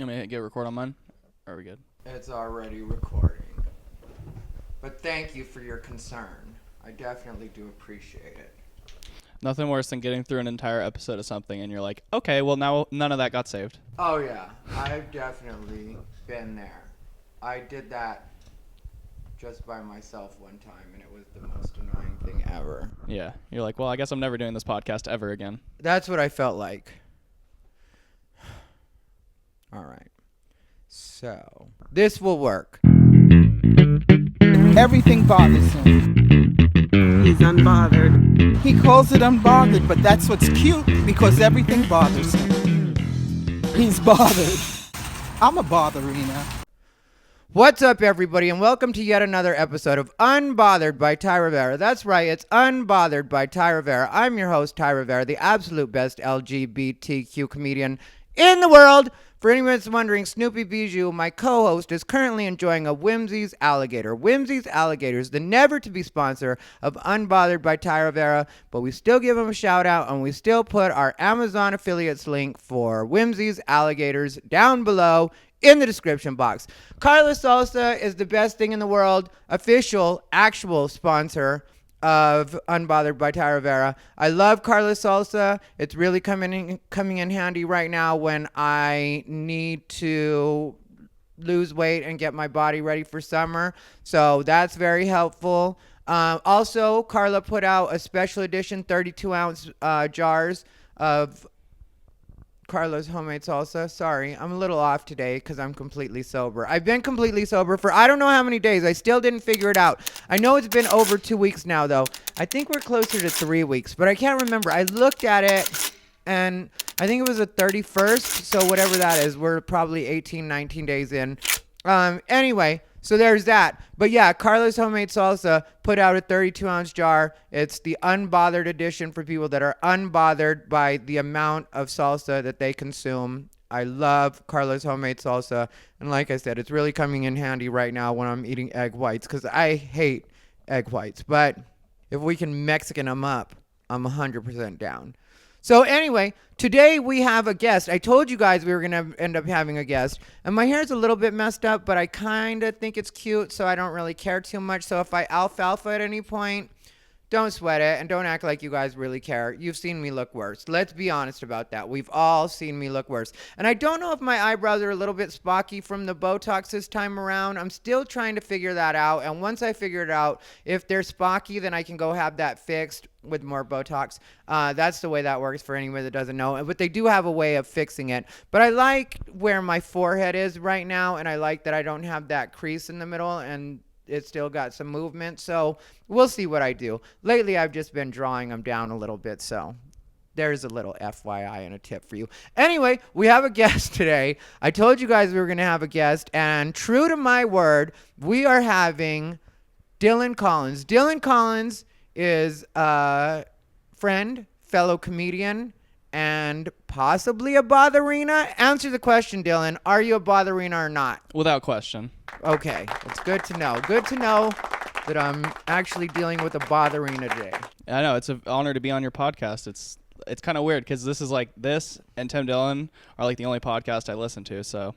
You want me to get record on mine? Are we good? It's already recording. But thank you for your concern. I definitely do appreciate it. Nothing worse than getting through an entire episode of something and you're like, okay, well now none of that got saved. Oh yeah, I've definitely been there. I did that just by myself one time and it was the most annoying thing ever. Yeah. You're like, well, I guess I'm never doing this podcast ever again. That's what I felt like. All right. So, this will work. Everything bothers him. He's unbothered. He calls it unbothered, but that's what's cute because everything bothers him. He's bothered. I'm a botherina. What's up, everybody, and welcome to yet another episode of Unbothered by Thai Rivera. That's right, it's Unbothered by Thai Rivera. I'm your host, Thai Rivera, the absolute best LGBTQ comedian in the world. For anyone that's wondering, Snoopy Bijou, my co-host, is currently enjoying a Whimzees Alligator. Whimzees Alligators, the never-to-be sponsor of Unbothered by Thai Rivera, but we still give them a shout-out, and we still put our Amazon affiliates link for Whimzees Alligators down below in the description box. Karla Salsa is the best thing in the world, official, actual sponsor of Unbothered by Thai Rivera. I love Karla Salsa. It's really coming in handy right now when I need to lose weight and get my body ready for summer. So that's very helpful. Also, Karla put out a special edition 32-ounce jars of Karla's homemade salsa. Sorry, I'm a little off today because I'm completely sober. I've been completely sober for I don't know how many days. I still didn't figure it out. I know it's been over 2 weeks now, though. I think we're closer to 3 weeks, but I can't remember. I looked at it, and I think it was the 31st, so whatever that is. We're probably 18, 19 days in. Anyway, so there's that. But yeah, Karla's Homemade Salsa put out a 32-ounce jar. It's the unbothered edition for people that are unbothered by the amount of salsa that they consume. I love Karla's Homemade Salsa. And like I said, it's really coming in handy right now when I'm eating egg whites because I hate egg whites. But if we can Mexican them up, I'm 100% down. So anyway, today we have a guest. I told you guys we were going to end up having a guest. And my hair's a little bit messed up, but I kind of think it's cute, so I don't really care too much. So if I alfalfa at any point, don't sweat it and don't act like you guys really care. You've seen me look worse. Let's be honest about that. We've all seen me look worse. And I don't know if my eyebrows are a little bit spocky from the Botox this time around. I'm still trying to figure that out. And once I figure it out, if they're spocky, then I can go have that fixed with more Botox. That's the way that works for anyone that doesn't know. But they do have a way of fixing it. But I like where my forehead is right now. And I like that I don't have that crease in the middle. And it's still got some movement, so we'll see what I do. Lately, I've just been drawing them down a little bit, so there's a little FYI and a tip for you. Anyway, we have a guest today. I told you guys we were going to have a guest, and true to my word, we are having Dillon Collins. Dillon Collins is a friend, fellow comedian, and possibly a botherina. Answer the question, Dillon. Are you a botherina or not? Without question. Okay, it's good to know. Good to know that I'm actually dealing with a botherina today. I know, it's an honor to be on your podcast. It's kind of weird because this is like this and Tim Dillon are like the only podcast I listen to, so.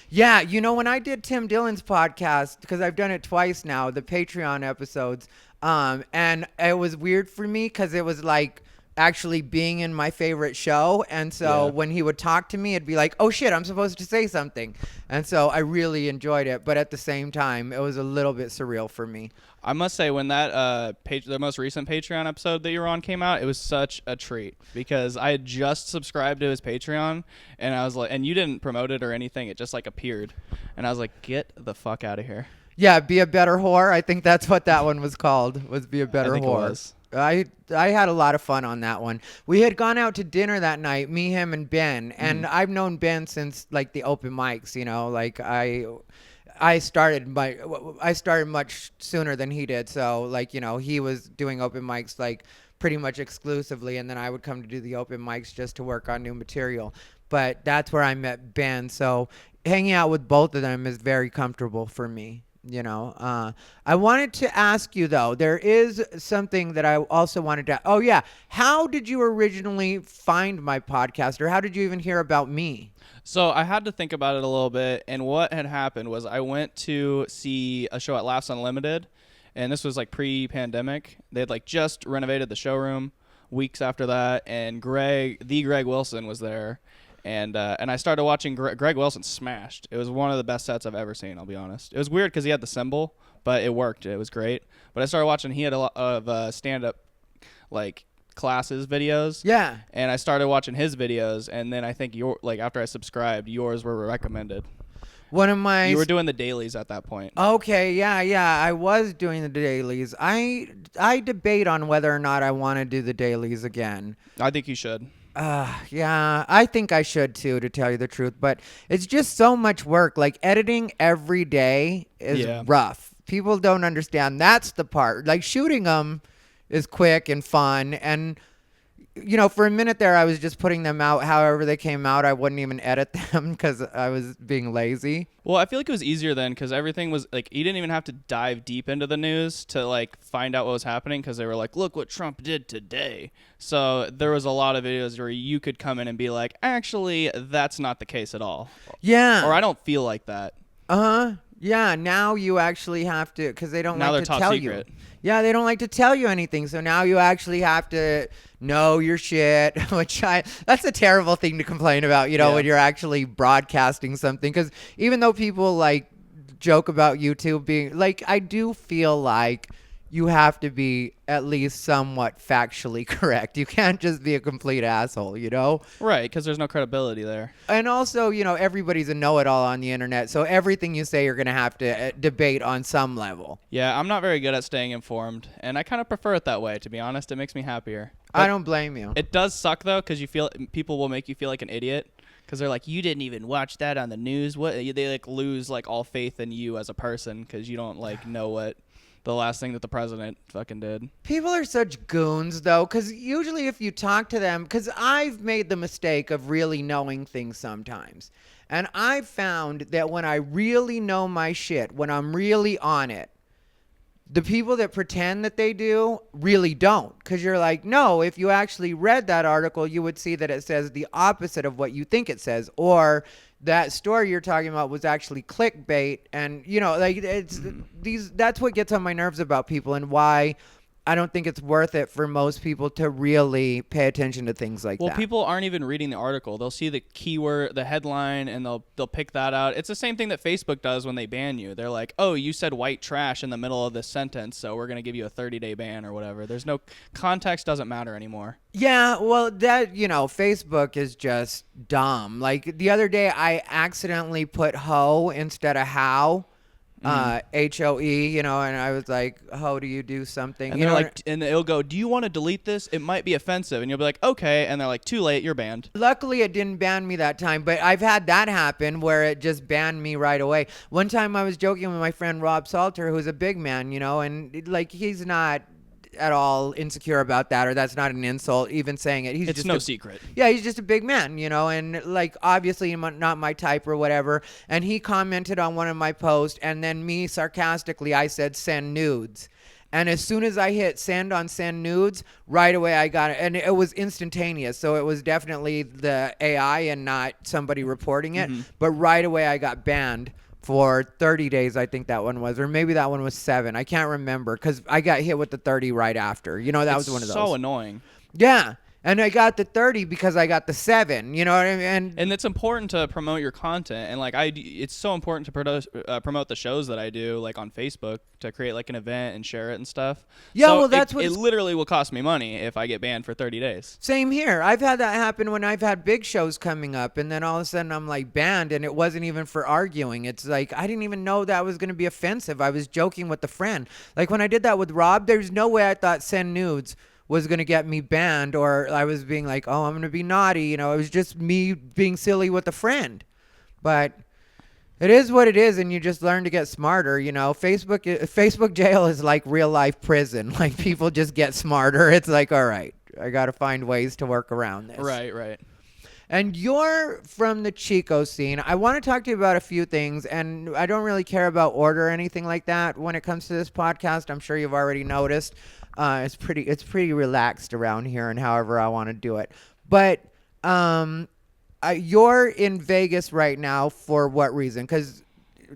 Yeah, you know, when I did Tim Dillon's podcast, because I've done it twice now, the Patreon episodes, and it was weird for me because it was like actually being in my favorite show, and so when he would talk to me, it'd be like, oh shit, I'm supposed to say something. And so I really enjoyed it, but at the same time it was a little bit surreal for me. I must say, when that the most recent Patreon episode that you were on came out, it was such a treat because I had just subscribed to his Patreon, and I was like, and you didn't promote it or anything, it just like appeared, and I was like, get the fuck out of here. Yeah, Be a Better Whore. I think that's what that one was called, was Be a Better I think Whore. It was. I had a lot of fun on that one. We had gone out to dinner that night, me, him, and Ben. And I've known Ben since like the open mics, you know, like I started much sooner than he did. So like, you know, he was doing open mics like pretty much exclusively, and then I would come to do the open mics just to work on new material. But that's where I met Ben. So hanging out with both of them is very comfortable for me. I wanted to ask you, though, there is something that I also wanted to. Oh, yeah. How did you originally find my podcast, or how did you even hear about me? So I had to think about it a little bit, and what had happened was I went to see a show at Laughs Unlimited, and this was like pre-pandemic. They had like just renovated the showroom weeks after that, and Greg Wilson was there, and I started watching. Greg Wilson smashed. It was one of the best sets I've ever seen. I'll be honest. It was weird because he had the cymbal, but it worked. It was great. But I started watching. He had a lot of stand-up like classes videos. Yeah. And I started watching his videos, and then I think after I subscribed, yours were recommended. One of my You were doing the dailies at that point. Okay, yeah, I was doing the dailies. I debate on whether or not I want to do the dailies again. I think you should. Yeah, I think I should too, to tell you the truth. But it's just so much work. Like editing every day is rough. People don't understand. That's the part. Like shooting them is quick and fun, and for a minute there I was just putting them out however they came out. I wouldn't even edit them because I was being lazy. Well, I feel like it was easier then because everything was like you didn't even have to dive deep into the news to like find out what was happening because they were like, look what Trump did today. So there was a lot of videos where you could come in and be like, actually that's not the case at all. Yeah. Or I don't feel like that. Yeah, now you actually have to, because they don't like to top tell secret. you. Yeah, they don't like to tell you anything. So now you actually have to know your shit, that's a terrible thing to complain about, when you're actually broadcasting something. Because even though people like joke about YouTube being like, I do feel like you have to be at least somewhat factually correct. You can't just be a complete asshole, Right, because there's no credibility there. And also, everybody's a know-it-all on the internet, so everything you say you're going to have to debate on some level. Yeah, I'm not very good at staying informed, and I kind of prefer it that way, to be honest. It makes me happier. But I don't blame you. It does suck, though, because people will make you feel like an idiot. Because they're like, you didn't even watch that on the news. What? They like lose like all faith in you as a person because you don't like know what the last thing that the president fucking did. People are such goons, though, because usually if you talk to them, because I've made the mistake of really knowing things sometimes. And I've found that when I really know my shit, when I'm really on it, the people that pretend that they do really don't. Because you're like, no, if you actually read that article, you would see that it says the opposite of what you think it says. Or that story you're talking about was actually clickbait. And, it's that's what gets on my nerves about people and why I don't think it's worth it for most people to really pay attention to things like that. Well, people aren't even reading the article. They'll see the keyword, the headline, and they'll pick that out. It's the same thing that Facebook does when they ban you. They're like, oh, you said white trash in the middle of this sentence, so we're going to give you a 30-day ban or whatever. There's no context doesn't matter anymore. Yeah, well, that, Facebook is just dumb. Like the other day I accidentally put hoe instead of how. HOE, and I was like, how do you do something? And they're like, and it'll go, do you want to delete this? It might be offensive. And you'll be like, okay. And they're like, too late, you're banned. Luckily, it didn't ban me that time, but I've had that happen where it just banned me right away. One time I was joking with my friend Rob Salter, who's a big man, and like he's not at all insecure about that, or that's not an insult even saying it. It's no secret. Yeah, he's just a big man, and like obviously not my type or whatever. And he commented on one of my posts, and then me sarcastically I said send nudes. And as soon as I hit send on send nudes, right away I got it. And it was instantaneous. So it was definitely the AI and not somebody reporting it. But right away I got banned for 30 days, I think that one was. Or maybe that one was 7. I can't remember because I got hit with the 30 right after. That was one of those. So annoying. Yeah. And I got the 30 because I got the 7. You know what I mean? And it's important to promote your content. And like it's so important to promote the shows that I do, like on Facebook, to create like an event and share it and stuff. Yeah, so well, that's what it literally will cost me money if I get banned for 30 days. Same here. I've had that happen when I've had big shows coming up, and then all of a sudden I'm like banned, and it wasn't even for arguing. It's like I didn't even know that was going to be offensive. I was joking with a friend. Like when I did that with Rob, there's no way I thought send nudes was going to get me banned, or I was being like, oh, I'm going to be naughty. It was just me being silly with a friend. But it is what it is, and you just learn to get smarter. Facebook jail is like real life prison. Like people just get smarter. It's like, all right, I got to find ways to work around this. Right. And you're from the Chico scene. I want to talk to you about a few things, and I don't really care about order or anything like that when it comes to this podcast. I'm sure you've already noticed. It's pretty relaxed around here, and however I want to do it. But you're in Vegas right now for what reason? Because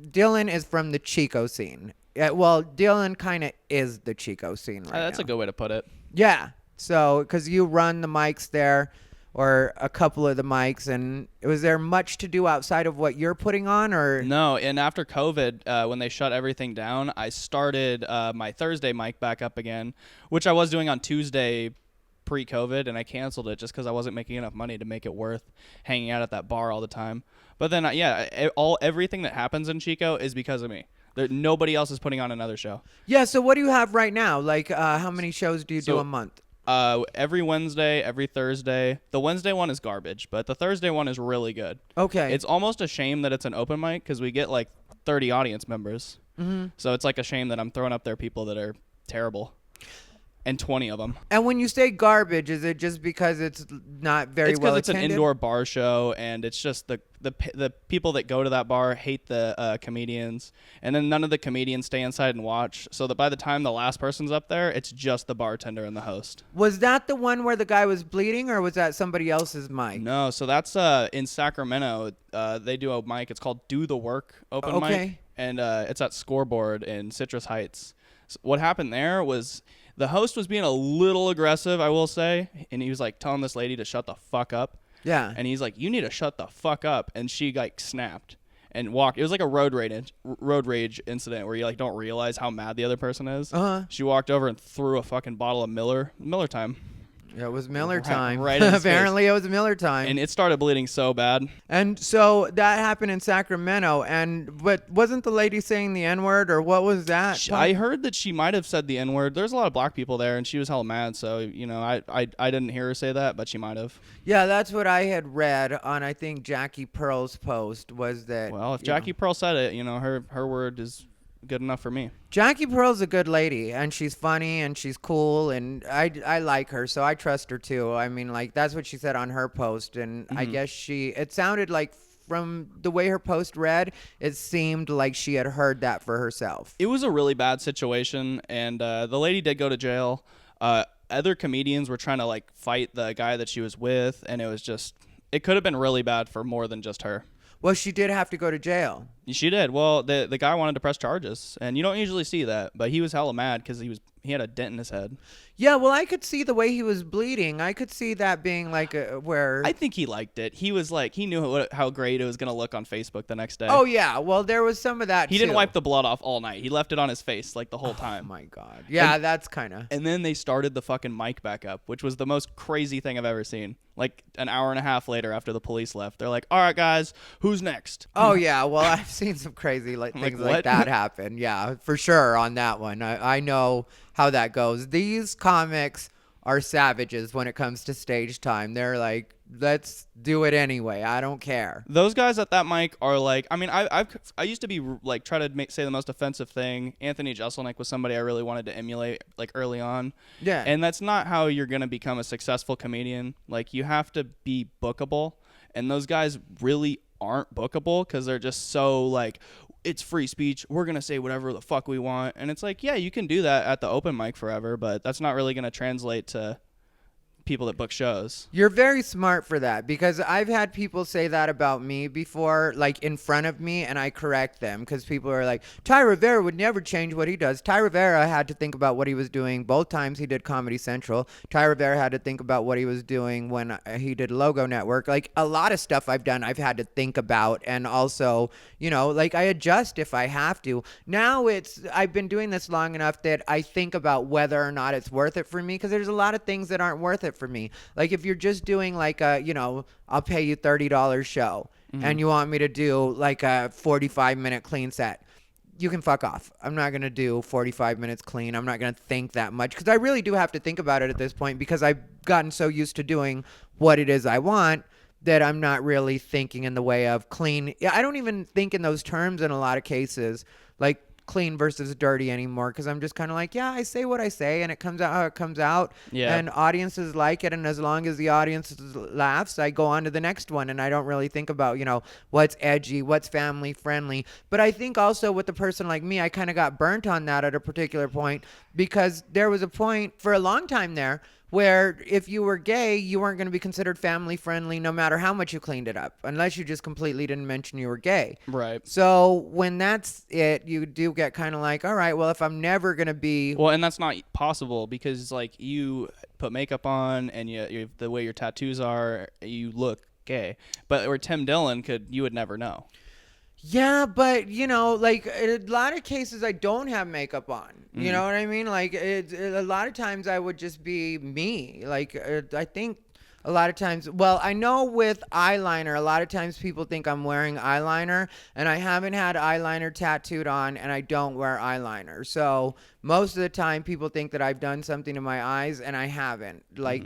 Dillon is from the Chico scene. Well, Dillon kind of is the Chico scene right now. That's a good way to put it. Yeah. So, because you run the mics there, or a couple of the mics, and was there much to do outside of what you're putting on, or? No, and after COVID, when they shut everything down, I started my Thursday mic back up again, which I was doing on Tuesday pre-COVID, and I canceled it just because I wasn't making enough money to make it worth hanging out at that bar all the time. But then, everything that happens in Chico is because of me. Nobody else is putting on another show. Yeah, so what do you have right now? Like, how many shows do you do a month? Every Wednesday, every Thursday. The Wednesday one is garbage, but the Thursday one is really good. Okay. It's almost a shame that it's an open mic because we get like 30 audience members. Mm-hmm. So it's like a shame that I'm throwing up there people that are terrible. And 20 of them. And when you say garbage, is it just because it's not very well attended? It's because it's an indoor bar show, and it's just the people that go to that bar hate the comedians, and then none of the comedians stay inside and watch, so that by the time the last person's up there, it's just the bartender and the host. Was that the one where the guy was bleeding, or was that somebody else's mic? No, so that's in Sacramento. They do a mic. It's called Do the Work open mic, and it's at Scoreboard in Citrus Heights. So what happened there was the host was being a little aggressive, I will say, and he was like telling this lady to shut the fuck up. Yeah. And he's like, "You need to shut the fuck up," and she like snapped and walked. It was like a road rage incident where you like don't realize how mad the other person is. She walked over and threw a fucking bottle of Miller time. Yeah, it was Miller time. Right in his Apparently face. It was Miller time. And it started bleeding so bad. And so that happened in Sacramento. But wasn't the lady saying the N-word, or what was that? I heard that she might have said the N-word. There's a lot of black people there, and she was hella mad. So, I didn't hear her say that, but she might have. Yeah, that's what I had read on, I think, Jackie Pearl's post was that. Well, if Jackie Pearl said it, her word is good enough for me. Jackie Pearl's a good lady, and she's funny, and she's cool, and I like her, so I trust her too. I mean, like, that's what she said on her post, and I guess it sounded like from the way her post read, it seemed like she had heard that for herself. It was a really bad situation, and the lady did go to jail. Other comedians were trying to like fight the guy that she was with, and it could have been really bad for more than just her. Well, she did have to go to jail. She did. Well, the guy wanted to press charges, and you don't usually see that, but he was hella mad because he had a dent in his head. Yeah, well, I could see the way he was bleeding. I could see that being like where. I think he liked it. He was like, he knew how great it was going to look on Facebook the next day. Oh, yeah. Well, there was some of that, He didn't wipe the blood off all night. He left it on his face like the whole time. Oh, my God. Yeah, that's kind of. And then they started the fucking mic back up, which was the most crazy thing I've ever seen. Like an hour and a half later after the police left, they're like, "All right, guys, who's next?" Oh, yeah. Well, I've seen some crazy things like that happen. Yeah, for sure on that one. I know how that goes. These comics are savages when it comes to stage time. They're like, let's do it anyway. I don't care. Those guys at that mic are like, I mean, I used to be like try to say the most offensive thing. Anthony Jeselnik was somebody I really wanted to emulate like early on. Yeah. And that's not how you're going to become a successful comedian. Like you have to be bookable. And those guys really aren't bookable because they're just so like, it's free speech. We're going to say whatever the fuck we want. And it's like, yeah, you can do that at the open mic forever, but that's not really going to translate to people that book shows. You're very smart for that, because I've had people say that about me before, like in front of me, and I correct them because people are like, Thai Rivera would never change what he does. Thai Rivera had to think about what he was doing both times he did Comedy Central. Thai Rivera had to think about what he was doing when he did Logo Network. Like a lot of stuff I've done, I've had to think about, and also, like I adjust if I have to. Now I've been doing this long enough that I think about whether or not it's worth it for me, because there's a lot of things that aren't worth it for me. Like if you're just doing like I'll pay you $30 show, and you want me to do like a 45-minute clean set, you can fuck off. I'm not going to do 45 minutes clean. I'm not going to think that much, because I really do have to think about it at this point, because I've gotten so used to doing what it is I want that I'm not really thinking in the way of clean. I don't even think in those terms in a lot of cases. Like clean versus dirty anymore because I'm just kind of like, yeah, I say what I say and it comes out how it comes out. Yeah. And audiences like it. And as long as the audience laughs, I go on to the next one. And I don't really think about, what's edgy, what's family friendly. But I think also with a person like me, I kind of got burnt on that at a particular point because there was a point for a long time there where if you were gay, you weren't going to be considered family friendly no matter how much you cleaned it up, unless you just completely didn't mention you were gay. Right. So when that's it, you do get kind of like, all right, well, if I'm never going to be... Well, and that's not possible because, like, you put makeup on and you the way your tattoos are, you look gay. But where Tim Dillon you would never know. Yeah, but, like, in a lot of cases, I don't have makeup on. You know what I mean? Like, a lot of times I would just be me. Like, I think a lot of times, well, I know with eyeliner, a lot of times people think I'm wearing eyeliner, and I haven't had eyeliner tattooed on, and I don't wear eyeliner. So most of the time people think that I've done something to my eyes, and I haven't. Like,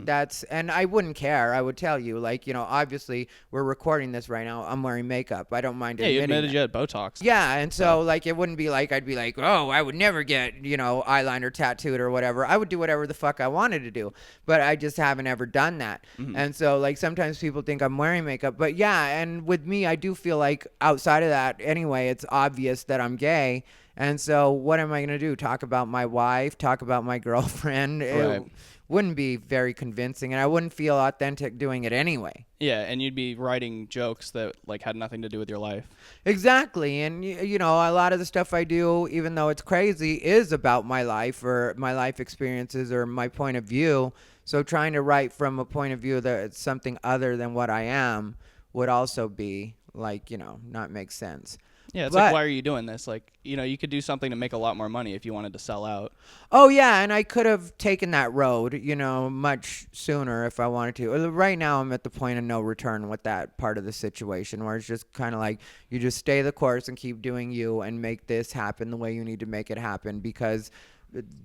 and I wouldn't care. I would tell you, like, obviously we're recording this right now. I'm wearing makeup. I don't mind admitting you admitted that. you had Botox. Yeah, and so, like, it wouldn't be like I'd be like, oh, I would never get, eyeliner tattooed or whatever. I would do whatever the fuck I wanted to do, but I just haven't ever done that. And so, like, sometimes people think I'm wearing makeup, but yeah, and with me, I do feel like outside of that, anyway, it's obvious that I'm gay. And so what am I going to do? Talk about my wife? Talk about my girlfriend? Right. It wouldn't be very convincing, and I wouldn't feel authentic doing it anyway. Yeah, and you'd be writing jokes that, like, had nothing to do with your life. Exactly. And, a lot of the stuff I do, even though it's crazy, is about my life or my life experiences or my point of view. So trying to write from a point of view that it's something other than what I am would also be, like, not make sense. Yeah, it's like, why are you doing this? Like, you could do something to make a lot more money if you wanted to sell out. Oh, yeah, and I could have taken that road, much sooner if I wanted to. Right now, I'm at the point of no return with that part of the situation where it's just kind of like you just stay the course and keep doing you and make this happen the way you need to make it happen because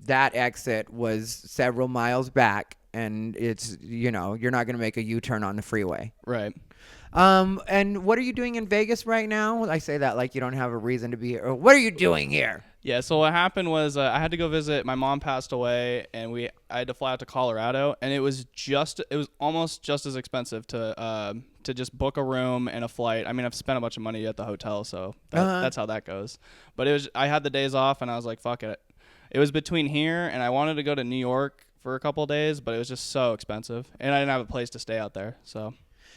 that exit was several miles back and it's, you're not going to make a U-turn on the freeway. Right. And what are you doing in Vegas right now? I say that like you don't have a reason to be here. What are you doing here? Yeah, so what happened was I had to go visit. My mom passed away, and I had to fly out to Colorado, and it was almost just as expensive to just book a room and a flight. I mean, I've spent a bunch of money at the hotel, so that's how that goes. But I had the days off, and I was like, fuck it. It was between here, and I wanted to go to New York for a couple of days, but it was just so expensive, and I didn't have a place to stay out there, so.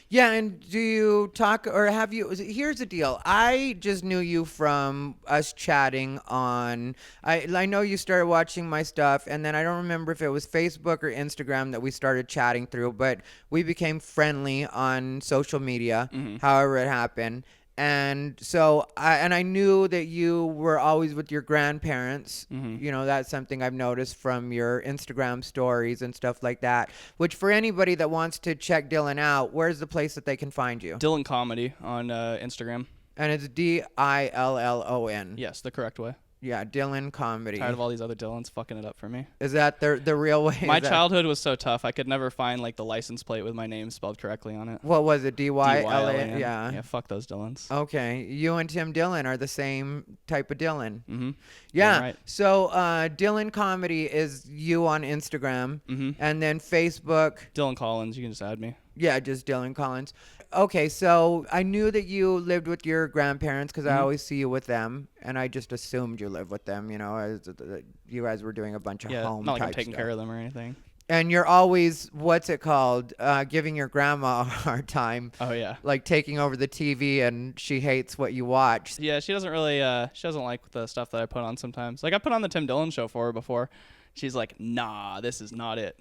Yeah, and do you talk or have you? Here's the deal. I just knew you from us chatting on. I know you started watching my stuff, and then I don't remember if it was Facebook or Instagram that we started chatting through, but we became friendly on social media. However it happened. And so I knew that you were always with your grandparents. That's something I've noticed from your Instagram stories and stuff like that, which for anybody that wants to check Dillon out, where's the place that they can find you? Dillon Comedy on Instagram. And it's Dillon. Yes, the correct way. Yeah, Dillon Comedy. Tired of all these other Dillons fucking it up for me. Is that the real way? My childhood was so tough. I could never find like the license plate with my name spelled correctly on it. What was it? Dyllan. Yeah. Yeah, fuck those Dillons. Okay. You and Tim Dillon are the same type of Dillon. Mm-hmm. Yeah. Right. So Dillon Comedy is you on Instagram. And then Facebook. Dillon Collins. You can just add me. Yeah, just Dillon Collins. Okay, so I knew that you lived with your grandparents because I always see you with them, and I just assumed you lived with them. You guys were doing a bunch of home not like type I'm taking stuff. care of them or anything. And you're always, what's it called, giving your grandma a hard time. Oh yeah. Like taking over the TV, and she hates what you watch. Yeah, she doesn't really. She doesn't like the stuff that I put on sometimes. Like I put on the Tim Dillon show for her before. She's like, nah, this is not it.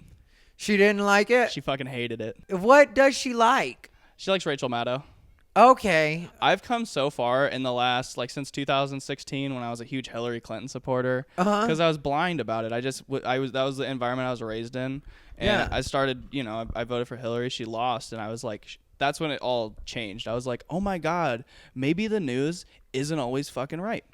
She didn't like it? She fucking hated it. What does she like? She likes Rachel Maddow. Okay. I've come so far in the last, since 2016 when I was a huge Hillary Clinton supporter. Because I was blind about it. That was the environment I was raised in. And I started, I voted for Hillary. She lost. And I was like, that's when it all changed. I was like, oh my God, maybe the news isn't always fucking right.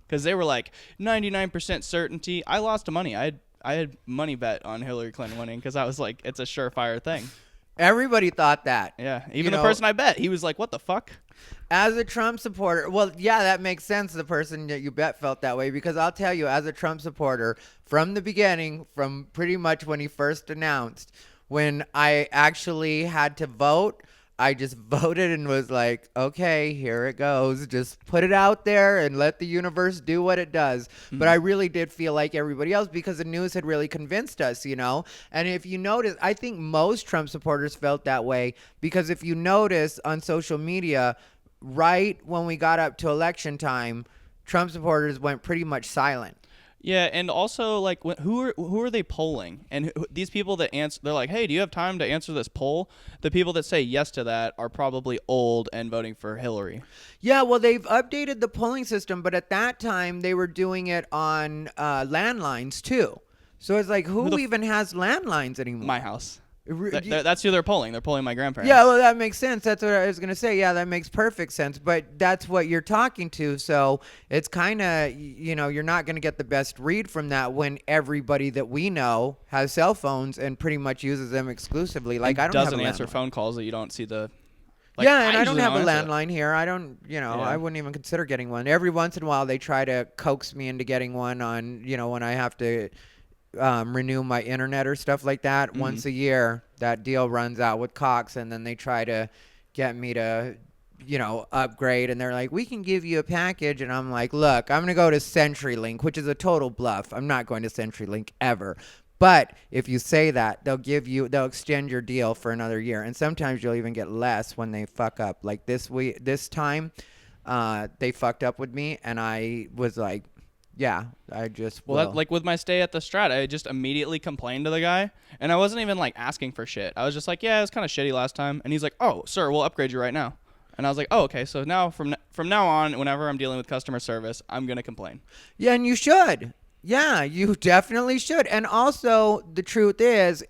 Because they were like 99% certainty. I lost money. I had money bet on Hillary Clinton winning because I was like, it's a surefire thing. Everybody thought that. Yeah, You even the know, person I bet, he was like, "What the fuck?" as a Trump supporter, well, yeah, that makes sense. The person that you bet felt that way because I'll tell you, as a Trump supporter, from the beginning, from pretty much when he first announced, when I actually had to vote, I just voted and was like, okay, here it goes. Just put it out there and let the universe do what it does. But I really did feel like everybody else because the news had really convinced us, you know? And if you notice, I think most Trump supporters felt that way because if you notice on social media, right when we got up to election time, Trump supporters went pretty much silent. Yeah, and also like who are they polling? And these people that answer, they're like, "Hey, do you have time to answer this poll?" The people that say yes to that are probably old and voting for Hillary. Yeah, well, they've updated the polling system, but at that time they were doing it on landlines too. So it's like, who even has landlines anymore? My house. Re- That's who they're polling. They're polling my grandparents. Yeah, well, that makes sense. That's what I was going to say. Yeah, that makes perfect sense. But that's what you're talking to. So it's kind of, you know, you're not going to get the best read from that when everybody that we know has cell phones and pretty much uses them exclusively. Like, I don't doesn't have a answer landline. phone calls that you don't see the. Like, Yeah, and I don't usually have a answer it. landline here. I don't, you know, Yeah. I wouldn't even consider getting one. Every once in a while, they try to coax me into getting one on, you know, when I have to renew my internet or stuff like that. Once a year, that deal runs out with Cox, and then they try to get me to, you know, upgrade. And they're like, we can give you a package. And I'm like, look, I'm going to go to CenturyLink, which is a total bluff. I'm not going to CenturyLink ever. But if you say that, they'll extend your deal for another year. And sometimes you'll even get less when they fuck up. Like this time, they fucked up with me, and I was like, yeah, I just Well, will. like with my stay at the Strat, I just immediately complained to the guy, and I wasn't even like asking for shit. I was just like, "Yeah, it was kind of shitty last time," and he's like, "Oh, sir, we'll upgrade you right now." And I was like, "Oh, okay." So now from now on, whenever I'm dealing with customer service, I'm gonna complain. Yeah, and you should. Yeah, you definitely should. And also, the truth is,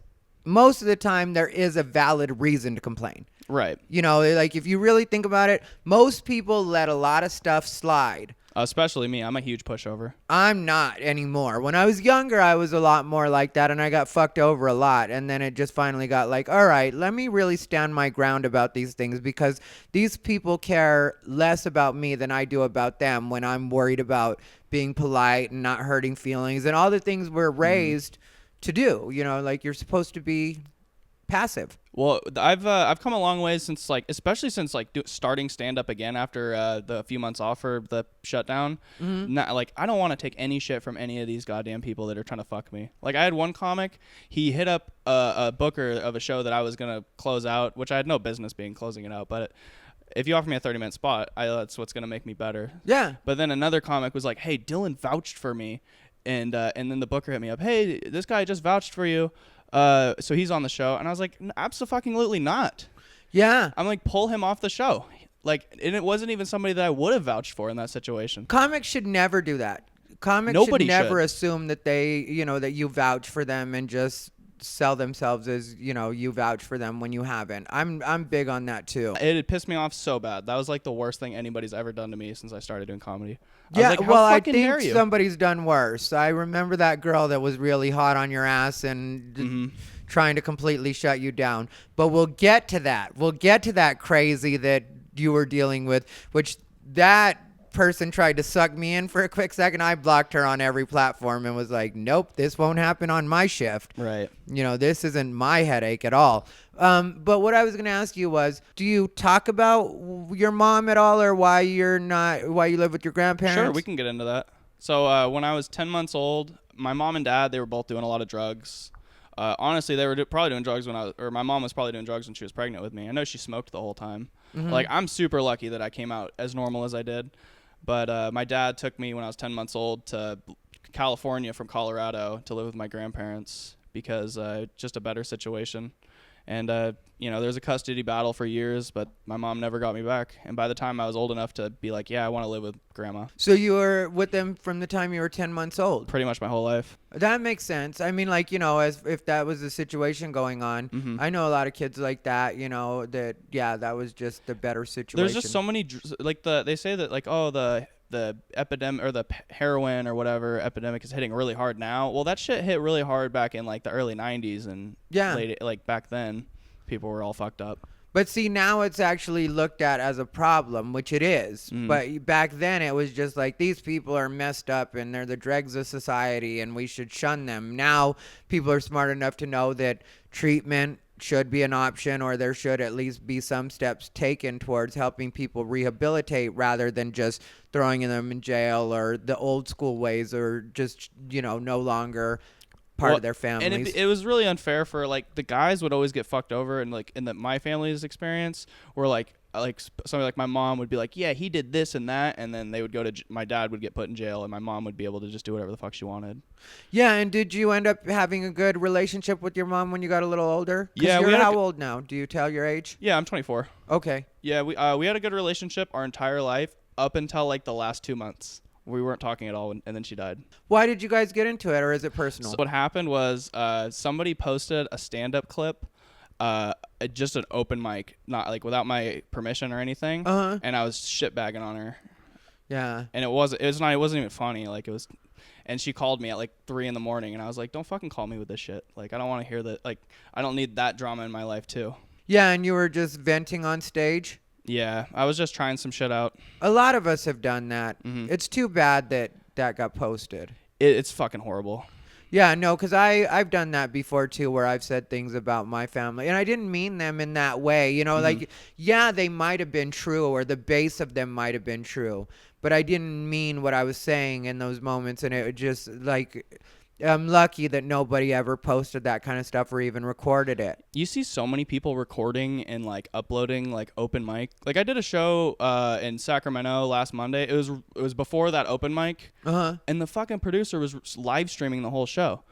most of the time, there is a valid reason to complain. Right. You know, like if you really think about it, most people let a lot of stuff slide. Especially me. I'm a huge pushover. I'm not anymore. When I was younger, I was a lot more like that, and I got fucked over a lot. And then it just finally got like, all right, let me really stand my ground about these things because these people care less about me than I do about them when I'm worried about being polite and not hurting feelings and all the things we're raised to do. You know, like you're supposed to be passive. Well, I've come a long way since like, especially since like starting stand up again after the few months off for the shutdown. Not, like I don't want to take any shit from any of these goddamn people that are trying to fuck me. Like I had one comic, he hit up a booker of a show that I was gonna close out, which I had no business being closing it out, but if you offer me a 30-minute spot, that's what's gonna make me better. Yeah. But then another comic was like, "Hey, Dillon vouched for me," and then the booker hit me up, "Hey, this guy just vouched for you." So he's on the show, and I was like, absolutely not. Yeah. I'm like, pull him off the show. Like, and it wasn't even somebody that I would have vouched for in that situation. Comics should never do that. Comics Nobody should never should. assume that they, you know, that you vouch for them and just sell themselves as, you know, you vouch for them when you haven't. I'm big on that too. It had pissed me off so bad. That was like the worst thing anybody's ever done to me since I started doing comedy. I Yeah, was like, how well, I fucking dare think you? somebody's done worse. I remember that girl that was really hot on your ass and trying to completely shut you down. But we'll get to that. We'll get to that crazy that you were dealing with, which that person tried to suck me in for a quick second. I blocked her on every platform and was like, nope, this won't happen on my shift. Right. You know, this isn't my headache at all. But what I was going to ask you was, do you talk about your mom at all, or why you live with your grandparents? Sure, we can get into that. So when I was 10 months old, my mom and dad, they were both doing a lot of drugs. Honestly, they were probably doing drugs my mom was probably doing drugs when she was pregnant with me. I know she smoked the whole time. Like, I'm super lucky that I came out as normal as I did. But my dad took me when I was 10 months old to California from Colorado to live with my grandparents because just a better situation. And, you know, there was a custody battle for years, but my mom never got me back. And by the time I was old enough to be like, yeah, I want to live with grandma, So you were with them from the time you were 10 months old. pretty much my whole life. That makes sense. I mean, like, you know, as if that was the situation going on, I know a lot of kids like that, you know, that, yeah, that was just the better situation. There's just so many, like they say that like, oh, the epidemic or the heroin or whatever epidemic is hitting really hard now. Well, that shit hit really hard back in like the early 90s and Yeah. late, like back then. people were all fucked up. But see, now it's actually looked at as a problem, which it is. But back then it was just like, these people are messed up and they're the dregs of society and we should shun them. Now people are smart enough to know that treatment should be an option, or there should at least be some steps taken towards helping people rehabilitate rather than just throwing them in jail or the old school ways, or just, no longer part of their families. And it was really unfair for, like, the guys would always get fucked over, and, like, in my family's experience, where, like somebody like my mom would be like, yeah, he did this and that, and then they would go to my dad would get put in jail, and my mom would be able to just do whatever the fuck she wanted. Yeah, and did you end up having a good relationship with your mom when you got a little older? Yeah, you're how old now? Do you tell your age? Yeah, I'm 24. Okay. Yeah, we had a good relationship our entire life up until, like, the last 2 months. We weren't talking at all, and then she died. Why did you guys get into it, or is it personal? So what happened was somebody posted a stand-up clip, just an open mic, not like without my permission or anything, and I was shitbagging on her. Yeah. And it wasn't even funny. Like, it was, and she called me at like 3 a.m, and I was like, don't fucking call me with this shit. Like, I don't want to hear that. Like, I don't need that drama in my life too. Yeah, and you were just venting on stage? Yeah, I was just trying some shit out. A lot of us have done that. Mm-hmm. It's too bad that got posted. It's fucking horrible. Yeah, no, because I've done that before too, where I've said things about my family, and I didn't mean them in that way. Like, yeah, they might have been true, or the base of them might have been true, but I didn't mean what I was saying in those moments, and it just, like, I'm lucky that nobody ever posted that kind of stuff or even recorded it. You see so many people recording and, like, uploading, like, open mic. Like, I did a show in Sacramento last Monday. It was before that open mic. And the fucking producer was live streaming the whole show.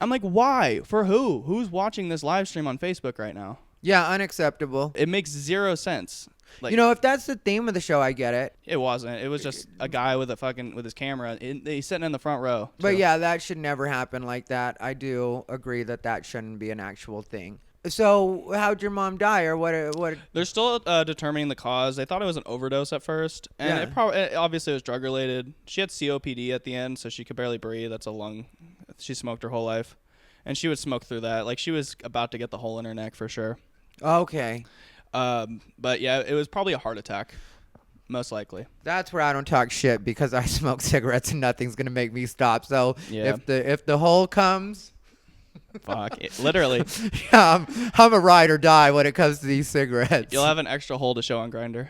I'm like, why? For who? Who's watching this live stream on Facebook right now? Yeah, unacceptable. It makes zero sense. Like, if that's the theme of the show, I get it. It wasn't. It was just a guy with his camera. He's sitting in the front row. But yeah, that should never happen like that. I do agree that shouldn't be an actual thing. So how'd your mom die, or what? They're still determining the cause. They thought it was an overdose at first, and it obviously was drug related. She had COPD at the end, so she could barely breathe. That's a lung. She smoked her whole life, and she would smoke through that. Like, she was about to get the hole in her neck for sure. Okay. But yeah, it was probably a heart attack, most likely. That's where I don't talk shit, because I smoke cigarettes and nothing's gonna make me stop. So yeah. if the hole comes, fuck it, literally. Yeah, I'm a ride or die when it comes to these cigarettes. You'll have an extra hole to show on Grindr.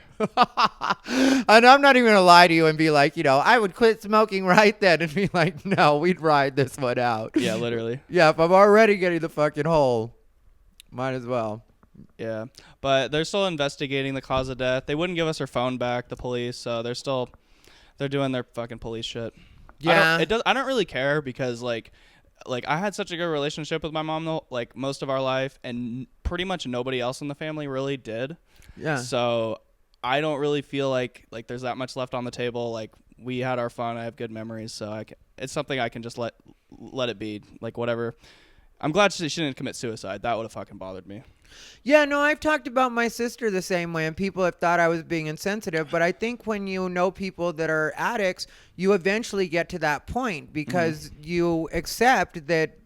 And I'm not even gonna lie to you and be like, I would quit smoking right then, and be like, no, we'd ride this one out. Yeah, literally. Yeah, if I'm already getting the fucking hole, might as well. Yeah, but they're still investigating the cause of death. They wouldn't give us her phone back, the police, so they're doing their fucking police shit. Yeah. I don't really care, because like I had such a good relationship with my mom, like, most of our life, and pretty much nobody else in the family really did. Yeah. So I don't really feel like there's that much left on the table. Like, we had our fun. I have good memories, so it's something I can just let it be. Like, whatever. I'm glad she didn't commit suicide. That would have fucking bothered me. Yeah, no, I've talked about my sister the same way, and people have thought I was being insensitive, but I think when you know people that are addicts, you eventually get to that point, because you accept that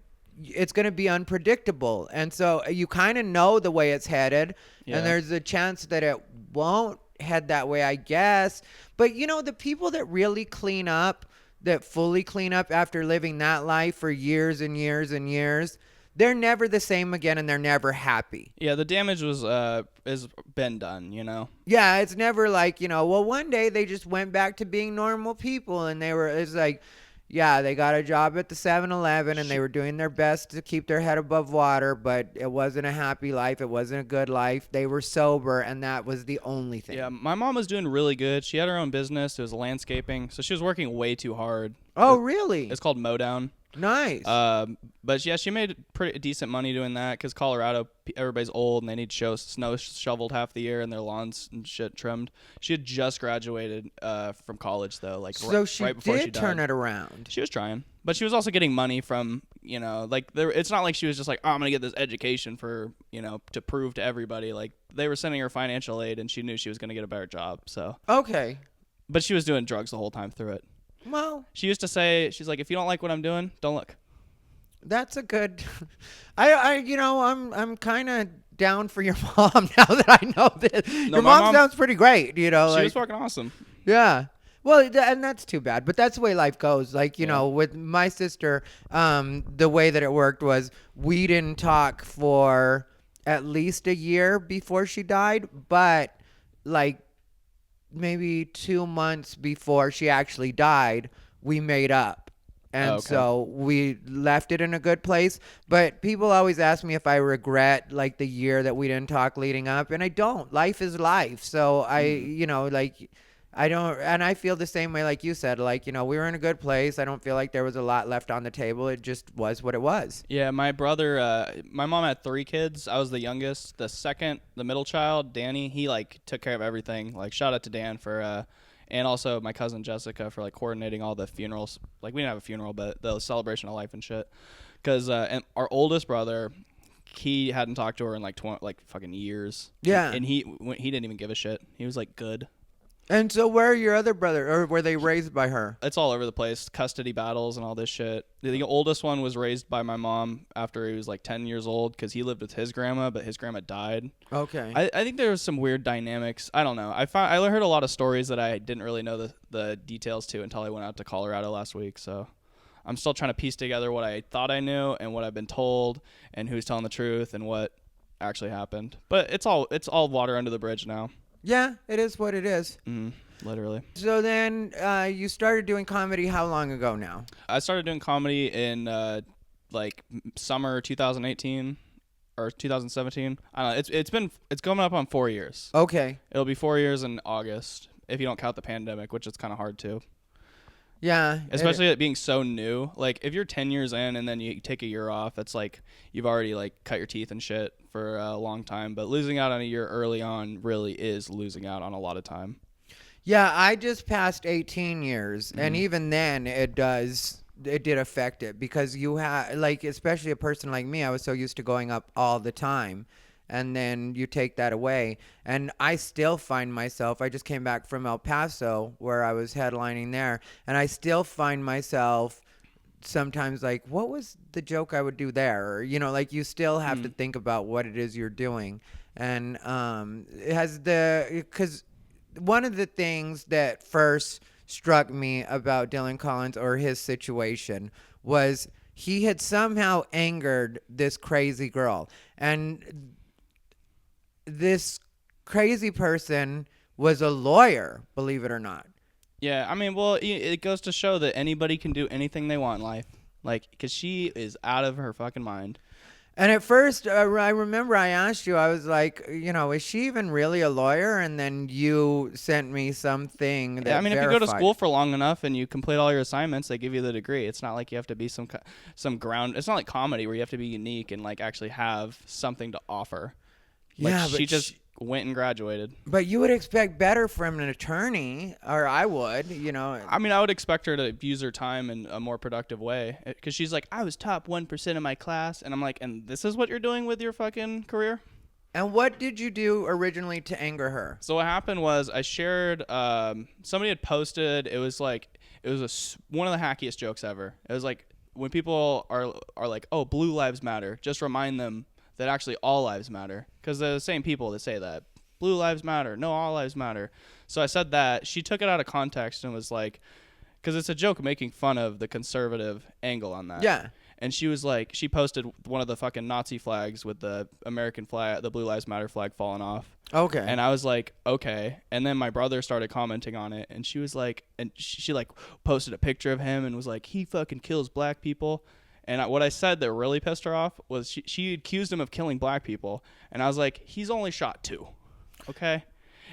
it's going to be unpredictable, and so you kind of know the way it's headed, and there's a chance that it won't head that way, I guess. But the people that really clean up, that fully clean up after living that life for years and years and years, they're never the same again, and they're never happy. Yeah, the damage has been done, Yeah, it's never like, well, one day they just went back to being normal people, and it's like, yeah, they got a job at the 7-Eleven, and they were doing their best to keep their head above water, but it wasn't a happy life. It wasn't a good life. They were sober, and that was the only thing. Yeah, my mom was doing really good. She had her own business. It was landscaping, so she was working way too hard. Oh, really? It's called Mowdown. Nice. But yeah, she made pretty decent money doing that, because Colorado, everybody's old and they need snow shoveled half the year and their lawns and shit trimmed. She had just graduated from college, though, like so she right before did she died. turn it around. She was trying, but she was also getting money from it's not like she was just like, oh, I'm gonna get this education for to prove to everybody. Like, they were sending her financial aid, and she knew she was gonna get a better job. So okay, but she was doing drugs the whole time through it. Well, she used to say, she's like, if you don't like what I'm doing, don't look. That's a good. I'm kind of down for your mom now that I know this. Your my mom sounds pretty great, you know. She was fucking awesome. Yeah. Well, and that's too bad, but that's the way life goes. Like, you know, with my sister, the way that it worked was we didn't talk for at least a year before she died, but like maybe 2 months before she actually died, we made up. And so we left it in a good place. But people always ask me if I regret like the year that we didn't talk leading up. And I don't. Life is life. So you know, like I don't, and I feel the same way like you said, like, you know, we were in a good place. I don't feel like there was a lot left on the table. It just was what it was. Yeah, my brother, my mom had 3 kids. I was the youngest. The second, the middle child, Danny, he like took care of everything. Like shout out to Dan for, and also my cousin Jessica for like coordinating all the funerals. Like we didn't have a funeral, but the celebration of life and shit. Because and our oldest brother, he hadn't talked to her in like fucking years. Yeah, and he didn't even give a shit. He was like good. And so where are your other brother, or were they raised by her? It's all over the place. Custody battles and all this shit. The oldest one was raised by my mom after he was like 10 years old because he lived with his grandma, but his grandma died. Okay. I think there was some weird dynamics. I don't know. I heard a lot of stories that I didn't really know the details to until I went out to Colorado last week. So I'm still trying to piece together what I thought I knew and what I've been told and who's telling the truth and what actually happened. But it's all water under the bridge now. Yeah, it is what it is. Literally. So then you started doing comedy how long ago now? I started doing comedy in like summer 2018 or 2017. I don't know. It's coming up on 4 years. Okay. It'll be 4 years in August if you don't count the pandemic, which is kind of hard too. Yeah. Especially it being so new. Like if you're 10 years in and then you take a year off, it's like you've already like cut your teeth and shit for a long time. But losing out on a year early on really is losing out on a lot of time. Yeah, I just passed 18 years, and even then it did affect it because you have, like, especially a person like me, I was so used to going up all the time, and then you take that away. And I still find myself, I just came back from El Paso where I was headlining there, and I still find myself sometimes like, what was the joke I would do there? Or, you know, like you still have to think about what it is you're doing. And it has because one of the things that first struck me about Dillon Collins or his situation was he had somehow angered this crazy girl. And this crazy person was a lawyer, believe it or not. Yeah, I mean, well, it goes to show that anybody can do anything they want in life. Like, because she is out of her fucking mind. And at first, I remember I asked you, I was like, you know, is she even really a lawyer? And then you sent me something that I mean, verified. if you go to school for long enough and you complete all your assignments, they give you the degree. It's not like you have to be some ground. It's not like comedy where you have to be unique and like actually have something to offer. Like, yeah, but she just went and graduated. But you would expect better from an attorney, or I would, you know. I mean, I would expect her to use her time in a more productive way. Because she's like, I was top 1% of my class. And I'm like, and this is what you're doing with your fucking career? And what did you do originally to anger her? So what happened was I shared, somebody had posted, it was one of the hackiest jokes ever. It was like, when people are like, oh, blue lives matter, just remind them that actually all lives matter, because they're the same people that say that blue lives matter, no, all lives matter. So I said that. She took it out of context and was like, because it's a joke making fun of the conservative angle on that. Yeah. And she was like, she posted one of the fucking Nazi flags with the American flag, the blue lives matter flag falling off. Okay. And I was like, okay. And then my brother started commenting on it, and she was like, and she like posted a picture of him and was like, he fucking kills black people. And what I said that really pissed her off was she accused him of killing black people. And I was like, he's only shot 2. Okay?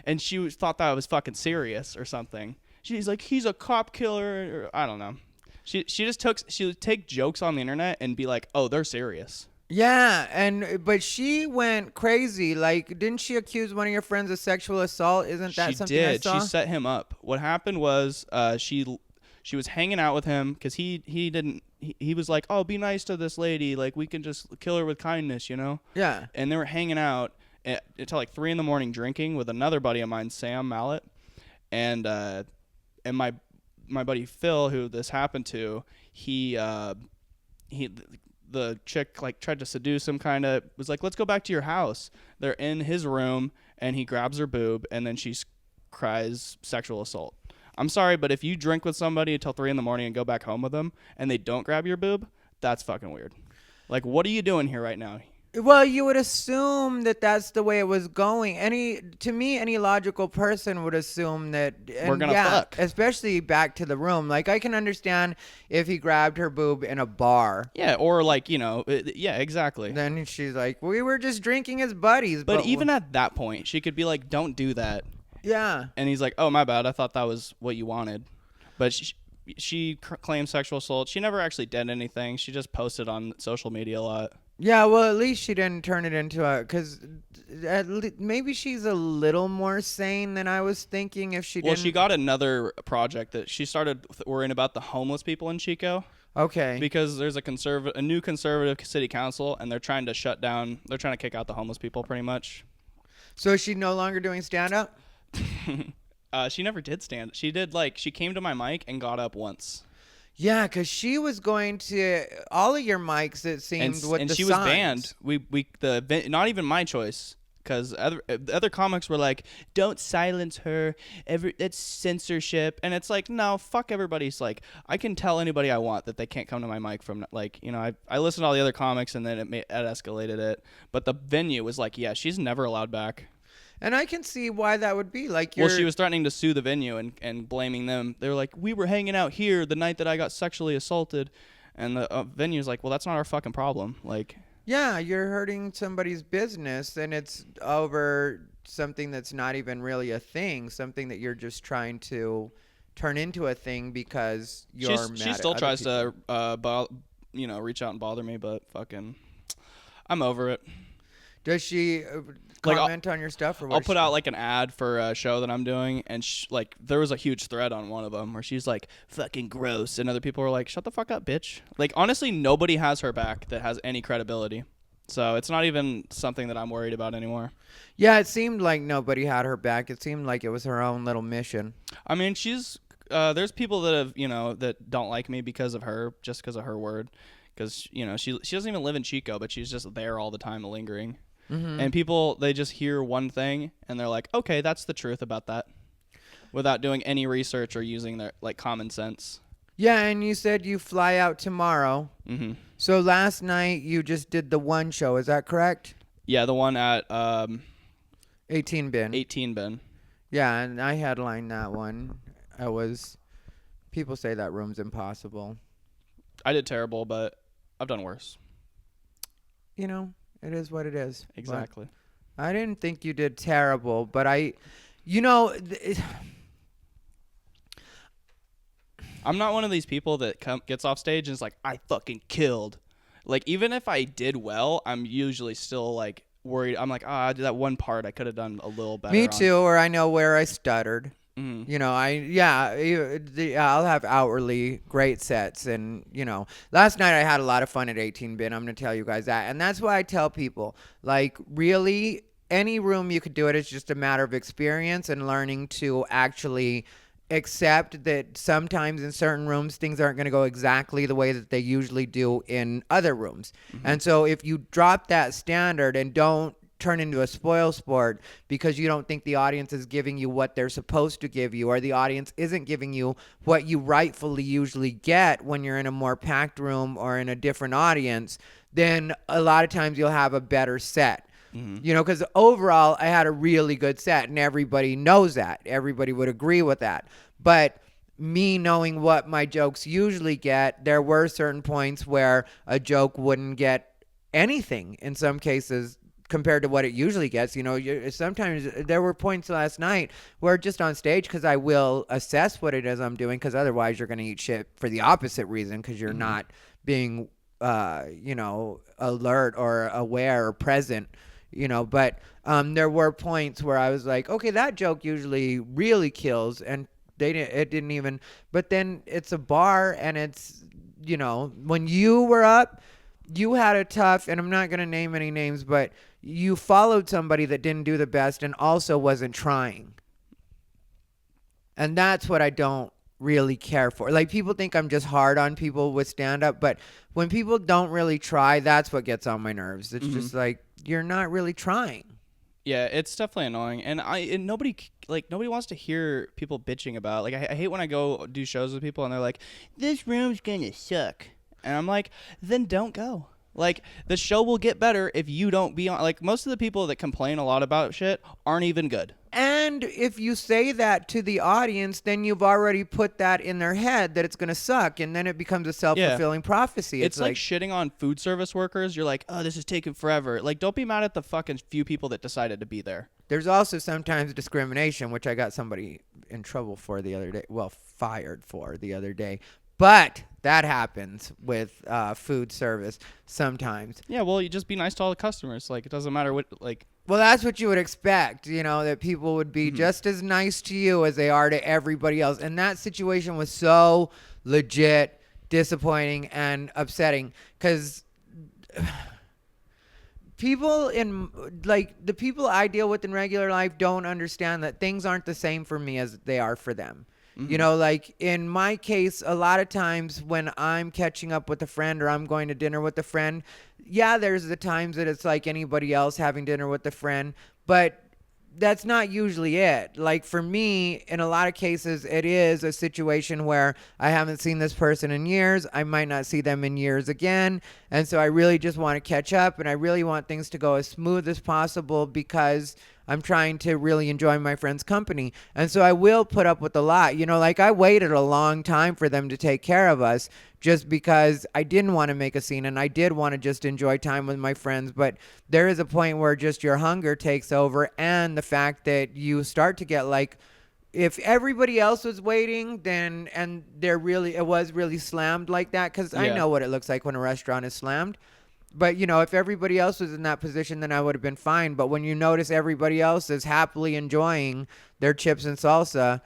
And she thought that I was fucking serious or something. She's like, he's a cop killer. Or, I don't know. She would take jokes on the internet and be like, oh, they're serious. Yeah, but she went crazy. Like, didn't she accuse one of your friends of sexual assault? Isn't that something I saw? She set him up. What happened was she was hanging out with him because he was like, oh, be nice to this lady. Like, we can just kill her with kindness, you know? Yeah. And they were hanging out until like 3 a.m. drinking with another buddy of mine, Sam Mallet. And my buddy Phil, who this happened to, the chick like tried to seduce him, kind of was like, let's go back to your house. They're in his room and he grabs her boob and then she cries sexual assault. I'm sorry, but if you drink with somebody until 3 a.m. and go back home with them and they don't grab your boob, that's fucking weird. Like, what are you doing here right now? Well, you would assume that that's the way it was going. To me, any logical person would assume that We're gonna fuck. Especially back to the room. Like, I can understand if he grabbed her boob in a bar. Yeah, or like, yeah, exactly. Then she's like, we were just drinking as buddies. But even at that point, she could be like, don't do that. Yeah. And he's like, oh, my bad. I thought that was what you wanted. But she claimed sexual assault. She never actually did anything. She just posted on social media a lot. Yeah, well, at least she didn't turn it into because maybe she's a little more sane than I was thinking if she didn't. Well, she got another project that she started worrying about the homeless people in Chico. Okay. Because there's a new conservative city council, and they're trying to kick out the homeless people pretty much. So is she no longer doing stand-up? She never did stand. She did she came to my mic and got up once. Yeah, because she was going to all of your mics. It seemed and she was banned. Not even my choice, because other comics were like, "Don't silence her. It's censorship." And it's like, no, fuck everybody's. Like, I can tell anybody I want that they can't come to my mic from I listened to all the other comics and then it escalated it. But the venue was like, yeah, she's never allowed back. And I can see why that would be. Well, she was threatening to sue the venue and blaming them. They were like, we were hanging out here the night that I got sexually assaulted. And the venue's like, well, that's not our fucking problem. Like, yeah, you're hurting somebody's business, and it's over something that's not even really a thing, something that you're just trying to turn into a thing because you're mad she at still other tries people. to, reach out and bother me, but fucking, I'm over it. Does she comment on your stuff? Or what I'll put out an ad for a show that I'm doing, and there was a huge thread on one of them where she's like, fucking gross, and other people were like, shut the fuck up, bitch. Like, honestly, nobody has her back that has any credibility, so it's not even something that I'm worried about anymore. Yeah, it seemed like nobody had her back. It seemed like it was her own little mission. I mean, she's there's people that have that don't like me because of her, just because of her word, because she doesn't even live in Chico, but she's just there all the time lingering. Mm-hmm. And people, they just hear one thing and they're like, okay, that's the truth about that, without doing any research or using their common sense. Yeah, and you said you fly out tomorrow. Mm-hmm. So last night you just did the one show, is that correct? Yeah, the one at 18 Bin. 18 Bin. Yeah, and I headlined that one. People say that room's impossible. I did terrible, but I've done worse. It is what it is. Exactly. But I didn't think you did terrible, but I'm not one of these people that gets off stage and is like, I fucking killed. Like, even if I did well, I'm usually still worried. I'm like, I did that one part I could have done a little better. Me too, or I know where I stuttered. Mm-hmm. I'll have outwardly great sets, and last night I had a lot of fun at 18 Bin. I'm gonna tell you guys that, and that's why I tell people, really, any room you could do it. It's just a matter of experience and learning to actually accept that sometimes in certain rooms things aren't going to go exactly the way that they usually do in other rooms. Mm-hmm. And so if you drop that standard and don't turn into a spoil sport because you don't think the audience is giving you what they're supposed to give you, or the audience isn't giving you what you rightfully usually get when you're in a more packed room or in a different audience, then a lot of times you'll have a better set. Mm-hmm. Because overall I had a really good set, and everybody knows that. Everybody would agree with that. But me knowing what my jokes usually get, there were certain points where a joke wouldn't get anything in some cases compared to what it usually gets. Sometimes there were points last night where just on stage, because I will assess what it is I'm doing, because otherwise you're going to eat shit for the opposite reason, because you're not being, alert or aware or present, but there were points where I was like, okay, that joke usually really kills, and it didn't even, but then it's a bar, and it's, when you were up, you had a tough, and I'm not going to name any names, but you followed somebody that didn't do the best and also wasn't trying. And that's what I don't really care for. Like, people think I'm just hard on people with stand-up, but when people don't really try, that's what gets on my nerves. It's just like, you're not really trying. Yeah, it's definitely annoying, and nobody wants to hear people bitching about. Like, I hate when I go do shows with people and they're like, "This room's gonna suck," and I'm like, "Then don't go." Like, the show will get better if you don't be on. Like, most of the people that complain a lot about shit aren't even good. And if you say that to the audience, then you've already put that in their head that it's going to suck, and then it becomes a self-fulfilling prophecy. It's like shitting on food service workers. You're like, "Oh, this is taking forever." Like, don't be mad at the fucking few people that decided to be there. There's also sometimes discrimination, which I got somebody in trouble for the other day. Well, fired for the other day. But that happens with food service sometimes. Yeah, well, you just be nice to all the customers. Like, it doesn't matter what, like... Well, that's what you would expect, you know, that people would be just as nice to you as they are to everybody else. And that situation was so legit disappointing and upsetting because people the people I deal with in regular life don't understand that things aren't the same for me as they are for them. You know, like in my case, a lot of times when I'm catching up with a friend or I'm going to dinner with a friend, yeah, there's the times that it's like anybody else having dinner with a friend, but that's not usually it. Like for me, in a lot of cases, it is a situation where I haven't seen this person in years. I might not see them in years again. And so I really just want to catch up, and I really want things to go as smooth as possible because I'm trying to really enjoy my friend's company. And so I will put up with a lot. You know, like I waited a long time for them to take care of us just because I didn't want to make a scene and I did want to just enjoy time with my friends. But there is a point where just your hunger takes over, and the fact that you start to get like, if everybody else was waiting, then, and it was really slammed like that, because I know what it looks like when a restaurant is slammed. But, you know, if everybody else was in that position, then I would have been fine. But when you notice everybody else is happily enjoying their chips and salsa,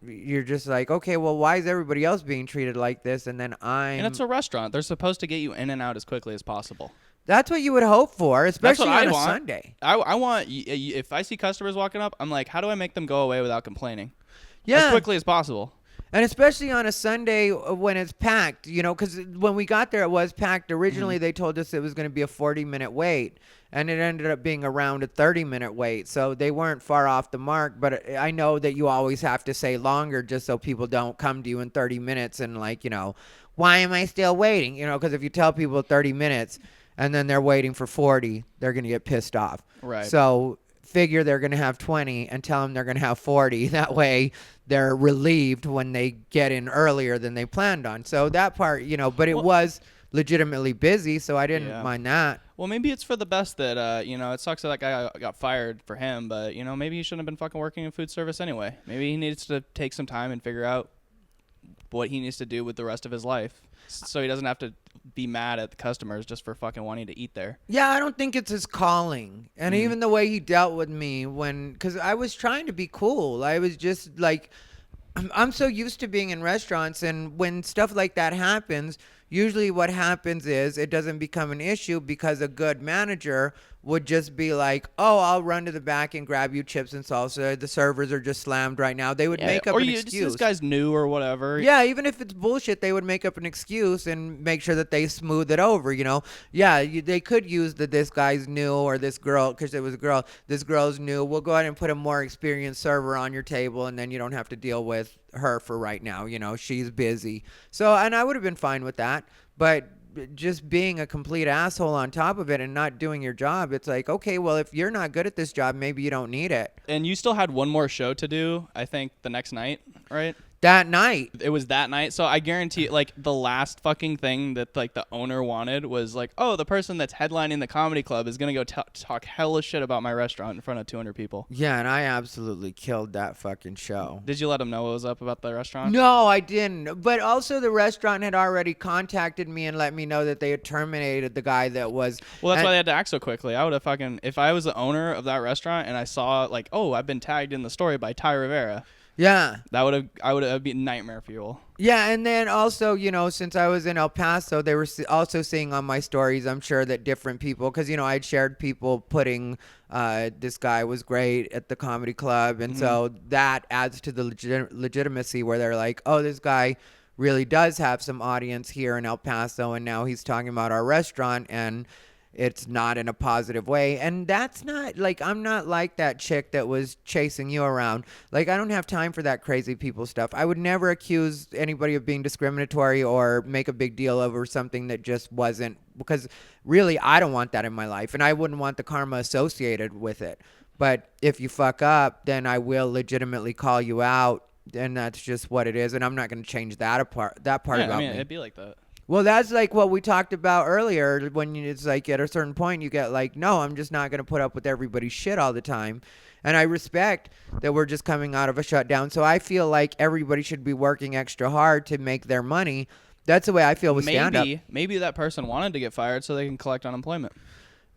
you're just like, okay, well, why is everybody else being treated like this? And then And it's a restaurant. They're supposed to get you in and out as quickly as possible. That's what you would hope for, especially on a Sunday. I want, if I see customers walking up, I'm like, how do I make them go away without complaining? Yeah. As quickly as possible. And especially on a Sunday when it's packed, you know, because when we got there, it was packed. Originally, they told us it was going to be a 40-minute wait, and it ended up being around a 30-minute wait. So they weren't far off the mark, but I know that you always have to say longer just so people don't come to you in 30 minutes and like, you know, why am I still waiting? You know, because if you tell people 30 minutes and then they're waiting for 40, they're going to get pissed off. Right. So figure they're going to have 20 and tell them they're going to have 40. That way they're relieved when they get in earlier than they planned on. So that part, you know, but it was legitimately busy, so I didn't mind that. Well, maybe it's for the best that, you know, it sucks that guy got fired for him, but, you know, maybe he shouldn't have been fucking working in food service anyway. Maybe he needs to take some time and figure out what he needs to do with the rest of his life so he doesn't have to be mad at the customers just for fucking wanting to eat there. Yeah, I don't think it's his calling. And even the way he dealt with me because I was trying to be cool. I was just like, I'm so used to being in restaurants, and when stuff like that happens, usually what happens is it doesn't become an issue because a good manager would just be like, oh, I'll run to the back and grab you chips and salsa. The servers are just slammed right now. They would make up an excuse. This guy's new or whatever. Yeah, even if it's bullshit, they would make up an excuse and make sure that they smooth it over, you know? Yeah, they could use this guy's new or this girl, because it was a girl, this girl's new. We'll go ahead and put a more experienced server on your table, and then you don't have to deal with her for right now. You know, she's busy. So, and I would have been fine with that. But just being a complete asshole on top of it and not doing your job, it's like, okay, well, if you're not good at this job, maybe you don't need it. And you still had one more show to do, I think, the next night, right? That night. It was that night. So I guarantee, like, the last fucking thing that, like, the owner wanted was, like, oh, the person that's headlining the comedy club is going to go talk hella shit about my restaurant in front of 200 people. Yeah, and I absolutely killed that fucking show. Did you let him know what was up about the restaurant? No, I didn't. But also the restaurant had already contacted me and let me know that they had terminated the guy that was... Well, that's why they had to act so quickly. I would have fucking... If I was the owner of that restaurant and I saw, like, oh, I've been tagged in the story by Thai Rivera... Yeah. That'd be a nightmare fuel. Yeah, and then also, since I was in El Paso, they were also seeing on my stories, I'm sure that different people, because, I'd shared people putting, this guy was great at the comedy club, and so that adds to the legitimacy where they're like, oh, this guy really does have some audience here in El Paso, and now he's talking about our restaurant, and it's not in a positive way. And that's not like, I'm not like that chick that was chasing you around. Like, I don't have time for that crazy people stuff. I would never accuse anybody of being discriminatory or make a big deal over something that just wasn't, because really I don't want that in my life, and I wouldn't want the karma associated with it. But if you fuck up, then I will legitimately call you out, and that's just what it is, and I'm not going to change that part about me. It'd be like that. Well, that's like what we talked about earlier, when it's like at a certain point you get like, no, I'm just not going to put up with everybody's shit all the time. And I respect that we're just coming out of a shutdown. So I feel like everybody should be working extra hard to make their money. That's the way I feel with stand-up. Maybe that person wanted to get fired so they can collect unemployment.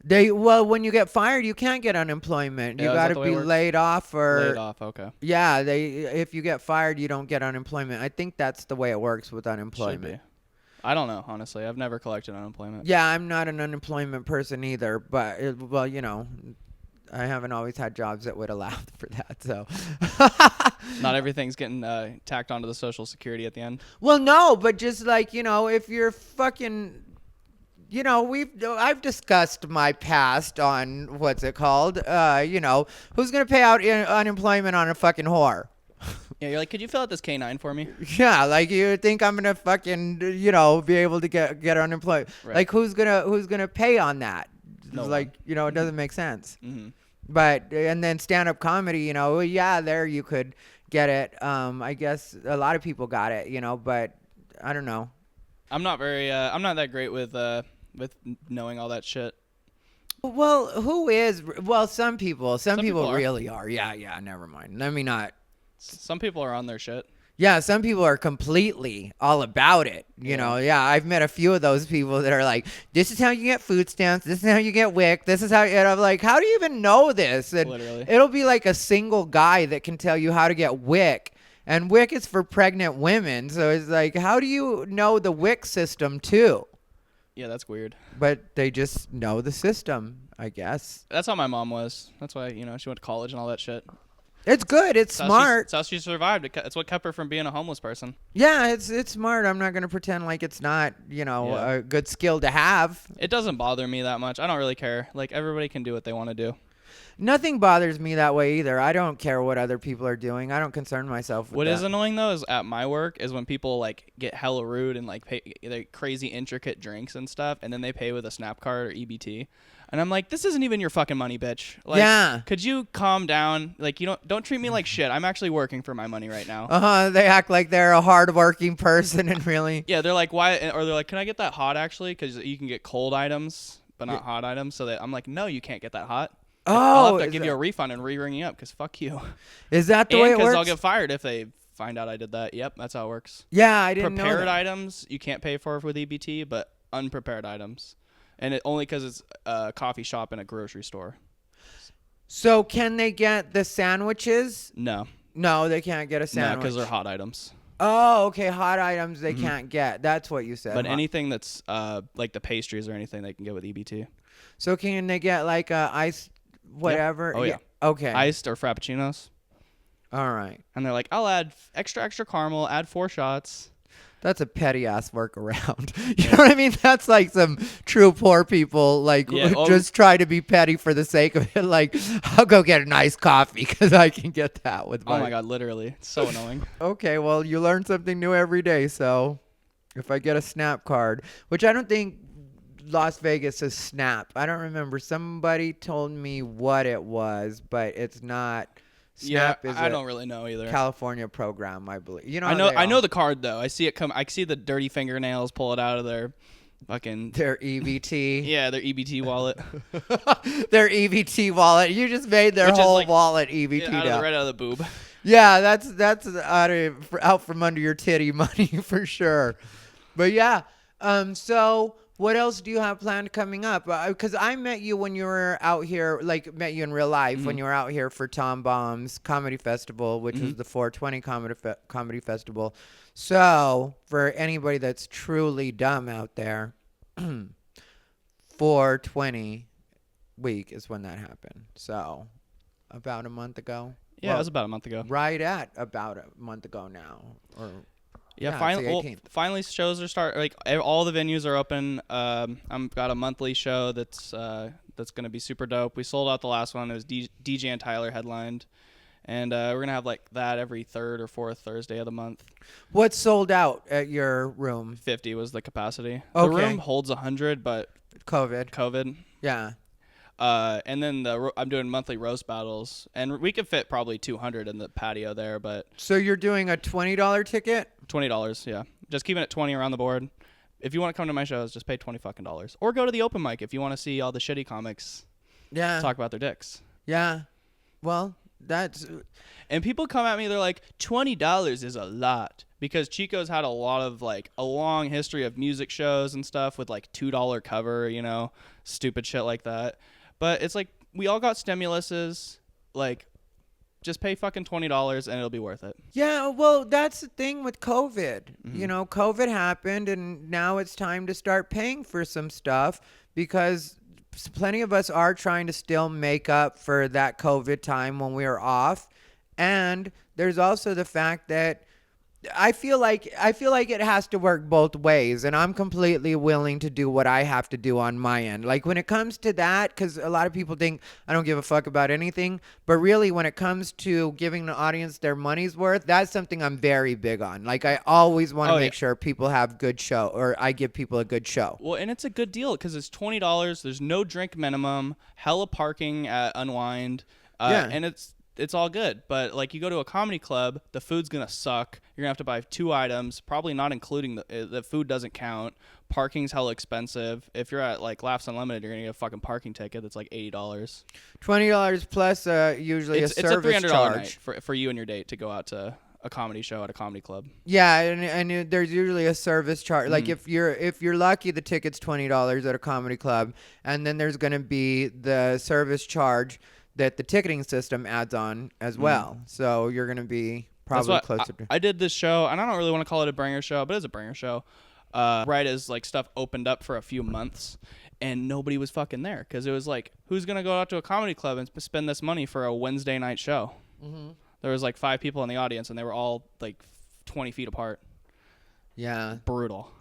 When you get fired, you can't get unemployment. You got to be laid off Laid off, okay. Yeah, if you get fired, you don't get unemployment. I think that's the way it works with unemployment. Should be. I don't know, honestly. I've never collected unemployment. Yeah, I'm not an unemployment person either, but I haven't always had jobs that would allow for that. So not everything's getting tacked onto the Social Security at the end. Well, no, but just like, if you're fucking, I've discussed my past on what's it called? Who's gonna pay out unemployment on a fucking whore? Yeah, you're like, could you fill out this K-9 for me? Yeah, like you think I'm gonna fucking, be able to get unemployed? Right. Like who's gonna pay on that? No like one. It doesn't make sense. Mm-hmm. But and then stand-up comedy, there you could get it. I guess a lot of people got it, but I don't know. I'm not that great with knowing all that shit. Well, who is? Well, some people really are. Yeah. Never mind. Let me not. Some people are on their shit. Yeah, some people are completely all about it. You know, I've met a few of those people that are like, this is how you get food stamps. This is how you get WIC. This is how, and I'm like, how do you even know this? And literally. It'll be like a single guy that can tell you how to get WIC. And WIC is for pregnant women. So it's like, how do you know the WIC system too? Yeah, that's weird. But they just know the system, I guess. That's how my mom was. That's why, she went to college and all that shit. It's good. It's smart. That's how she survived. It's what kept her from being a homeless person. Yeah, it's smart. I'm not going to pretend like it's not, a good skill to have. It doesn't bother me that much. I don't really care. Like, everybody can do what they want to do. Nothing bothers me that way either. I don't care what other people are doing. I don't concern myself with that. What is annoying, though, is at my work is when people, like, get hella rude and, like, pay like, crazy intricate drinks and stuff, and then they pay with a Snap card or EBT. And I'm like, this isn't even your fucking money, bitch. Like, yeah. Could you calm down? Like, don't treat me like shit. I'm actually working for my money right now. They act like they're a hardworking person and really. Yeah, they're like, why? Or they're like, can I get that hot, actually? Because you can get cold items, but not hot items. So I'm like, no, you can't get that hot. I'll have to give you a refund and re-ring you up because fuck you. Is that the way it works? Because I'll get fired if they find out I did that. Yep, that's how it works. Yeah, I didn't know that. Prepared items you can't pay for with EBT, but unprepared items. And only because it's a coffee shop and a grocery store. So can they get the sandwiches? No. No, they can't get a sandwich. No, because they're hot items. Oh, okay. Hot items they can't get. That's what you said. But anything that's like the pastries or anything they can get with EBT. So can they get like a iced whatever? Yep. Oh, yeah. Okay. Iced or frappuccinos. All right. And they're like, I'll add extra caramel, add 4 shots. That's a petty ass workaround. You know what I mean? That's like some true poor people just try to be petty for the sake of it. Like, I'll go get a nice coffee because I can get that with my. Oh my god, literally, it's so annoying. Okay, well, you learn something new every day. So, if I get a Snap card, which I don't think Las Vegas is Snap. I don't remember. Somebody told me what it was, but it's not. Snap is I don't really know either. California program, I believe. I know the card though. I see it come. I see the dirty fingernails pull it out of their fucking their EBT. Yeah, their EBT wallet. Their EBT wallet. You just made their whole wallet EBT right out of the boob. Yeah, that's out from under your titty money for sure. But yeah, so What else do you have planned coming up? Because I met you when you were out here, like met you in real life when you were out here for Tom Baum's Comedy Festival, which was the 420 Comedy Festival. So for anybody that's truly dumb out there, 420 week is when that happened. So about a month ago. Yeah, it was about a month ago. Right at about a month ago now. Or Yeah, finally, finally shows are all the venues are open. I've got a monthly show that's gonna be super dope. We sold out the last one. It was DJ and Tyler headlined, and we're gonna have like that every third or fourth Thursday of the month. What's sold out at your room? 50 was the capacity. Okay. The room holds 100, but COVID. Yeah. And then I'm doing monthly roast battles, and we could fit probably 200 in the patio there, but So you're doing a $20 ticket? $20, yeah. Just keeping it 20 around the board. If you want to come to my shows, just pay $20 fucking dollars, or go to the open mic if you want to see all the shitty comics. Yeah. Talk about their dicks. Yeah. Well, that's. And people come at me, they're like, $20 is a lot, because Chico's had a long history of music shows and stuff with like $2 cover, stupid shit like that. But it's like, we all got stimuluses, like, just pay fucking $20 and it'll be worth it. Yeah, well, that's the thing with COVID. COVID happened, and now it's time to start paying for some stuff, because plenty of us are trying to still make up for that COVID time when we were off. And there's also the fact that I feel like it has to work both ways, and I'm completely willing to do what I have to do on my end. Like when it comes to that, because a lot of people think I don't give a fuck about anything, but really when it comes to giving the audience their money's worth, that's something I'm very big on. Like I always want to make sure people have good show, or I give people a good show. Well, and it's a good deal because it's $20. There's no drink minimum, hella parking at Unwind, and it's all good. But like you go to a comedy club, the food's gonna suck. You're gonna have to buy 2 items, probably not including the food doesn't count. Parking's hella expensive. If you're at like Laughs Unlimited, you're gonna get a fucking parking ticket that's like $80. $20 plus usually a service it's a $300 charge night for you and your date to go out to a comedy show at a comedy club. Yeah, and there's usually a service charge. Like if you're lucky, the ticket's $20 at a comedy club, and then there's gonna be the service charge that the ticketing system adds on as well. So you're going to be probably closer to. I did this show, and I don't really want to call it a bringer show, but it's a bringer show. Right as like stuff opened up for a few months, and nobody was fucking there because it was like, who's going to go out to a comedy club and spend this money for a Wednesday night show? Mm-hmm. There was like 5 people in the audience, and they were all like 20 feet apart. Yeah. Brutal.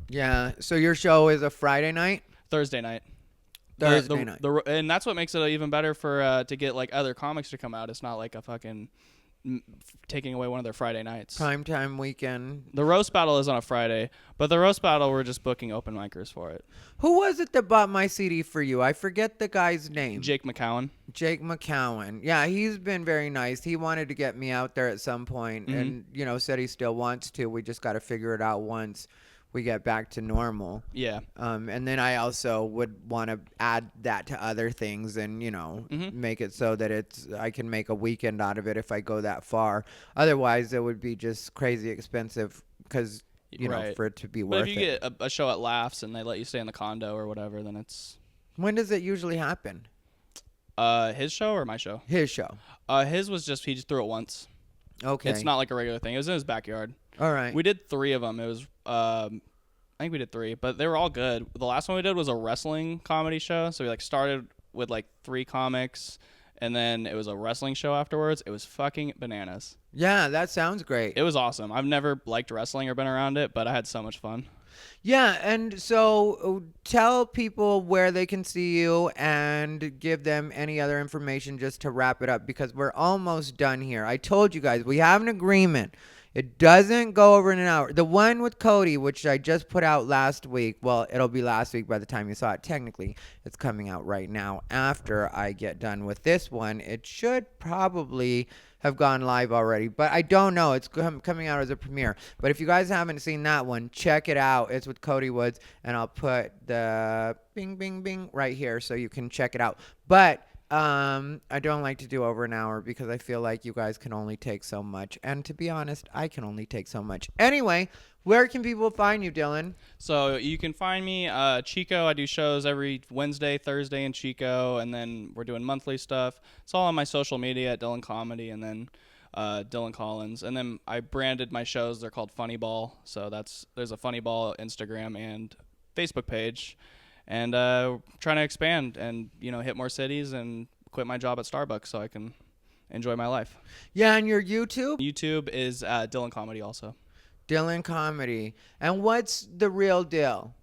Yeah. So your show is a Friday night? Thursday night. Thursday night. And that's what makes it even better for to get like other comics to come out. It's not like a fucking taking away one of their Friday nights. Primetime weekend. The roast battle is on a Friday, but the roast battle we're just booking open micers for it. Who was it that bought my CD for you? I forget the guy's name. Jake McCowan. Jake McCowan. Yeah, he's been very nice. He wanted to get me out there at some point, and said he still wants to. We just got to figure it out once we get back to normal. Yeah. And then I also would want to add that to other things and, make it so that I can make a weekend out of it if I go that far. Otherwise, it would be just crazy expensive because, for it to be worth it. But if you get a show at Laughs and they let you stay in the condo or whatever, then it's... When does it usually happen? His show or my show? His show. His was he just threw it once. Okay. It's not like a regular thing. It was in his backyard. All right. We did 3 of them. It was, I think we did 3, but they were all good. The last one we did was a wrestling comedy show. So we started with 3 comics, and then it was a wrestling show afterwards. It was fucking bananas. Yeah, that sounds great. It was awesome. I've never liked wrestling or been around it, but I had so much fun. Yeah, and so tell people where they can see you and give them any other information just to wrap it up because we're almost done here. I told you guys, we have an agreement. It doesn't go over in an hour. The one with Cody, which I just put out last week, well, it'll be last week by the time you saw it. Technically, it's coming out right now after I get done with this one. It should probably have gone live already, but I don't know. It's coming out as a premiere. But if you guys haven't seen that one, check it out. It's with Cody Woods, and I'll put the bing, bing, bing right here so you can check it out. But I don't like to do over an hour because I feel like you guys can only take so much. And to be honest, I can only take so much. Anyway, where can people find you, Dillon? So you can find me, Chico. I do shows every Wednesday, Thursday in Chico, and then we're doing monthly stuff. It's all on my social media at Dillon Comedy, and then Dillon Collins. And then I branded my shows. They're called Funny Ball. So there's a Funny Ball Instagram and Facebook page. And trying to expand and, hit more cities and quit my job at Starbucks so I can enjoy my life. Yeah, and your YouTube? YouTube is Dillon Comedy also. Dillon Comedy. And what's the real deal?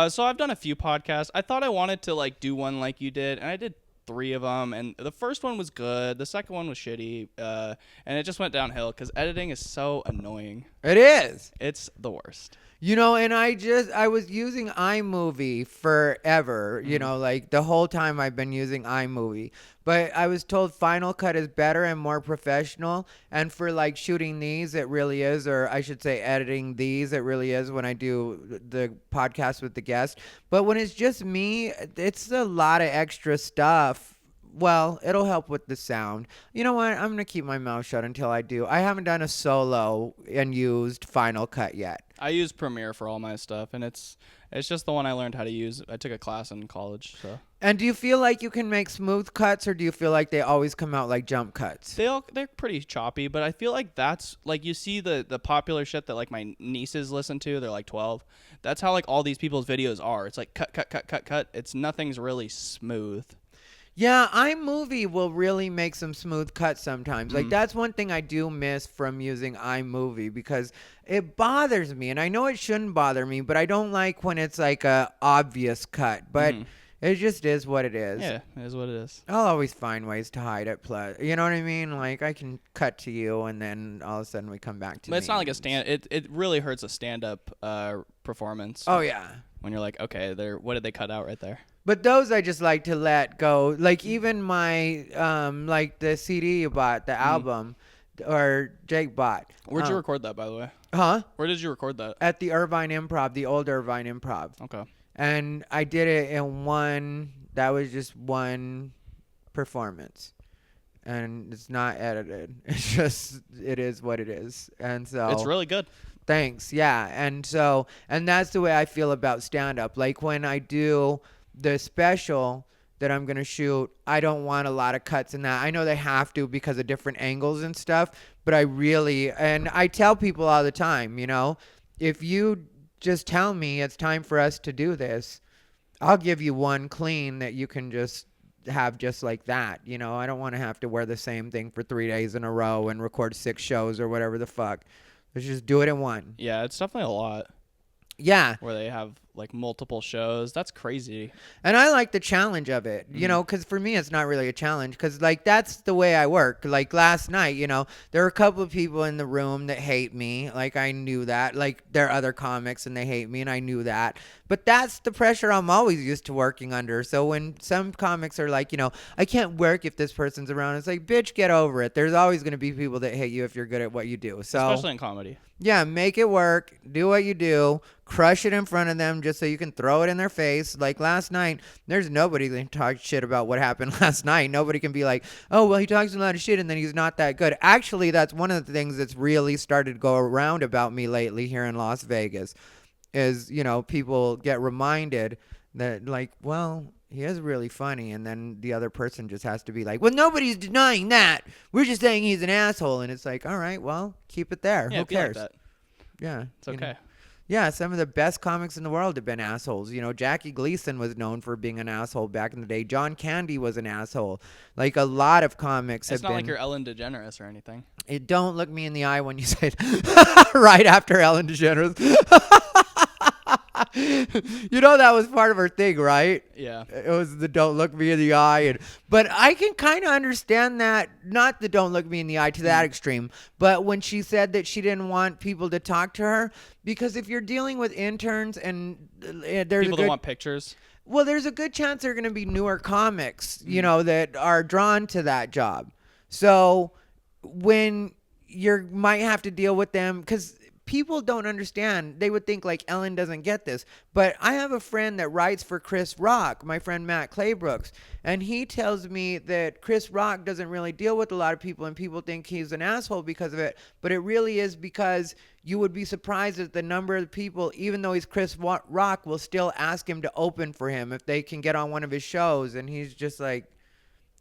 So I've done a few podcasts. I thought I wanted to do one like you did, and I did 3 of them. And the first one was good. The second one was shitty. And it just went downhill because editing is so annoying. It is. It's the worst. And I was using iMovie forever, the whole time I've been using iMovie. But I was told Final Cut is better and more professional. And for shooting these, it really is, or I should say editing these, it really is when I do the podcast with the guest. But when it's just me, it's a lot of extra stuff. Well, it'll help with the sound. You know what? I'm going to keep my mouth shut until I do. I haven't done a solo and used Final Cut yet. I use Premiere for all my stuff, and it's just the one I learned how to use. I took a class in college. So. And do you feel like you can make smooth cuts, or do you feel like they always come out like jump cuts? They're pretty choppy, but I feel like that's you see the popular shit that my nieces listen to. They're 12. That's how all these people's videos are. It's cut. It's nothing's really smooth. Yeah, iMovie will really make some smooth cuts sometimes. That's one thing I do miss from using iMovie because it bothers me. And I know it shouldn't bother me, but I don't like when it's a obvious cut. But it just is what it is. Yeah, it is what it is. I'll always find ways to hide it. You know what I mean? I can cut to you and then all of a sudden we come back to But it's not like a stand. It really hurts a stand-up performance. Oh, yeah. When you're okay, what did they cut out right there? But those I just like to let go. Even my, the CD you bought, the album, or Jake bought. Where'd you record that, by the way? Huh? Where did you record that? At the Irvine Improv, the old Irvine Improv. Okay. And I did it in that was just one performance. And it's not edited. It's just, it is what it is. And so. It's really good. Thanks. Yeah. And that's the way I feel about stand-up. When I do the special that I'm going to shoot, I don't want a lot of cuts in that. I know they have to because of different angles and stuff, but and I tell people all the time, if you just tell me it's time for us to do this, I'll give you one clean that you can just have just like that. I don't want to have to wear the same thing for 3 days in a row and record 6 shows or whatever the fuck. Let's just do it in one. Yeah, it's definitely a lot. Yeah. Where they have multiple shows. That's crazy. And I like the challenge of it, because for me, it's not really a challenge because that's the way I work. Last night, there were a couple of people in the room that hate me. I knew that. There are other comics and they hate me and I knew that. But that's the pressure I'm always used to working under. So when some comics are I can't work if this person's around, it's bitch, get over it. There's always going to be people that hate you if you're good at what you do. So especially in comedy. Yeah, make it work. Do what you do. Crush it in front of them just so you can throw it in their face. Last night, there's nobody that can talk shit about what happened last night. Nobody can be oh, well, he talks a lot of shit and then he's not that good. Actually, that's one of the things that's really started to go around about me lately here in Las Vegas is, people get reminded that well, he is really funny. And then the other person just has to be well, nobody's denying that. We're just saying he's an asshole. And it's all right, well, keep it there. Yeah, who cares? that. Yeah. It's okay. Yeah, some of the best comics in the world have been assholes. Jackie Gleason was known for being an asshole back in the day. John Candy was an asshole. A lot of comics have been. It's not like you're Ellen DeGeneres or anything. Don't look me in the eye when you say right after Ellen DeGeneres. That was part of her thing, right? Yeah. It was the don't look me in the eye. But I can kind of understand that, not the don't look me in the eye to that extreme, but when she said that she didn't want people to talk to her, because if you're dealing with interns and there's people that want pictures. Well, there's a good chance they're going to be newer comics, that are drawn to that job. So when you might have to deal with them, because people don't understand. They would think like Ellen doesn't get this. But I have a friend that writes for Chris Rock, my friend Matt Claybrooks, and he tells me that Chris Rock doesn't really deal with a lot of people, and people think he's an asshole because of it. But it really is because you would be surprised at the number of people, even though he's Chris Rock, will still ask him to open for him if they can get on one of his shows. And he's just like,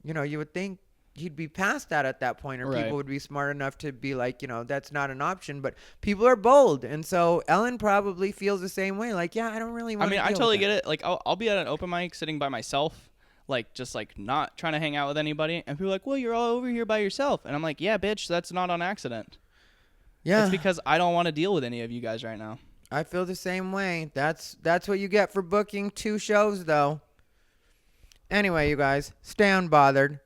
you know, you would think he'd be past that at that point, or Right. people would be smart enough to be like, you know, that's not an option. But people are bold, and so Ellen probably feels the same way. Like, yeah, I don't really want. I mean, to I deal totally with get it. Like, I'll be at an open mic sitting by myself, like just like not trying to hang out with anybody, and people are like, "Well, you're all over here by yourself," and I'm like, "Yeah, bitch, that's not on accident. Yeah, It's because I don't want to deal with any of you guys right now." I feel the same way. That's what you get for booking 2 shows, though. Anyway, you guys, stay unbothered.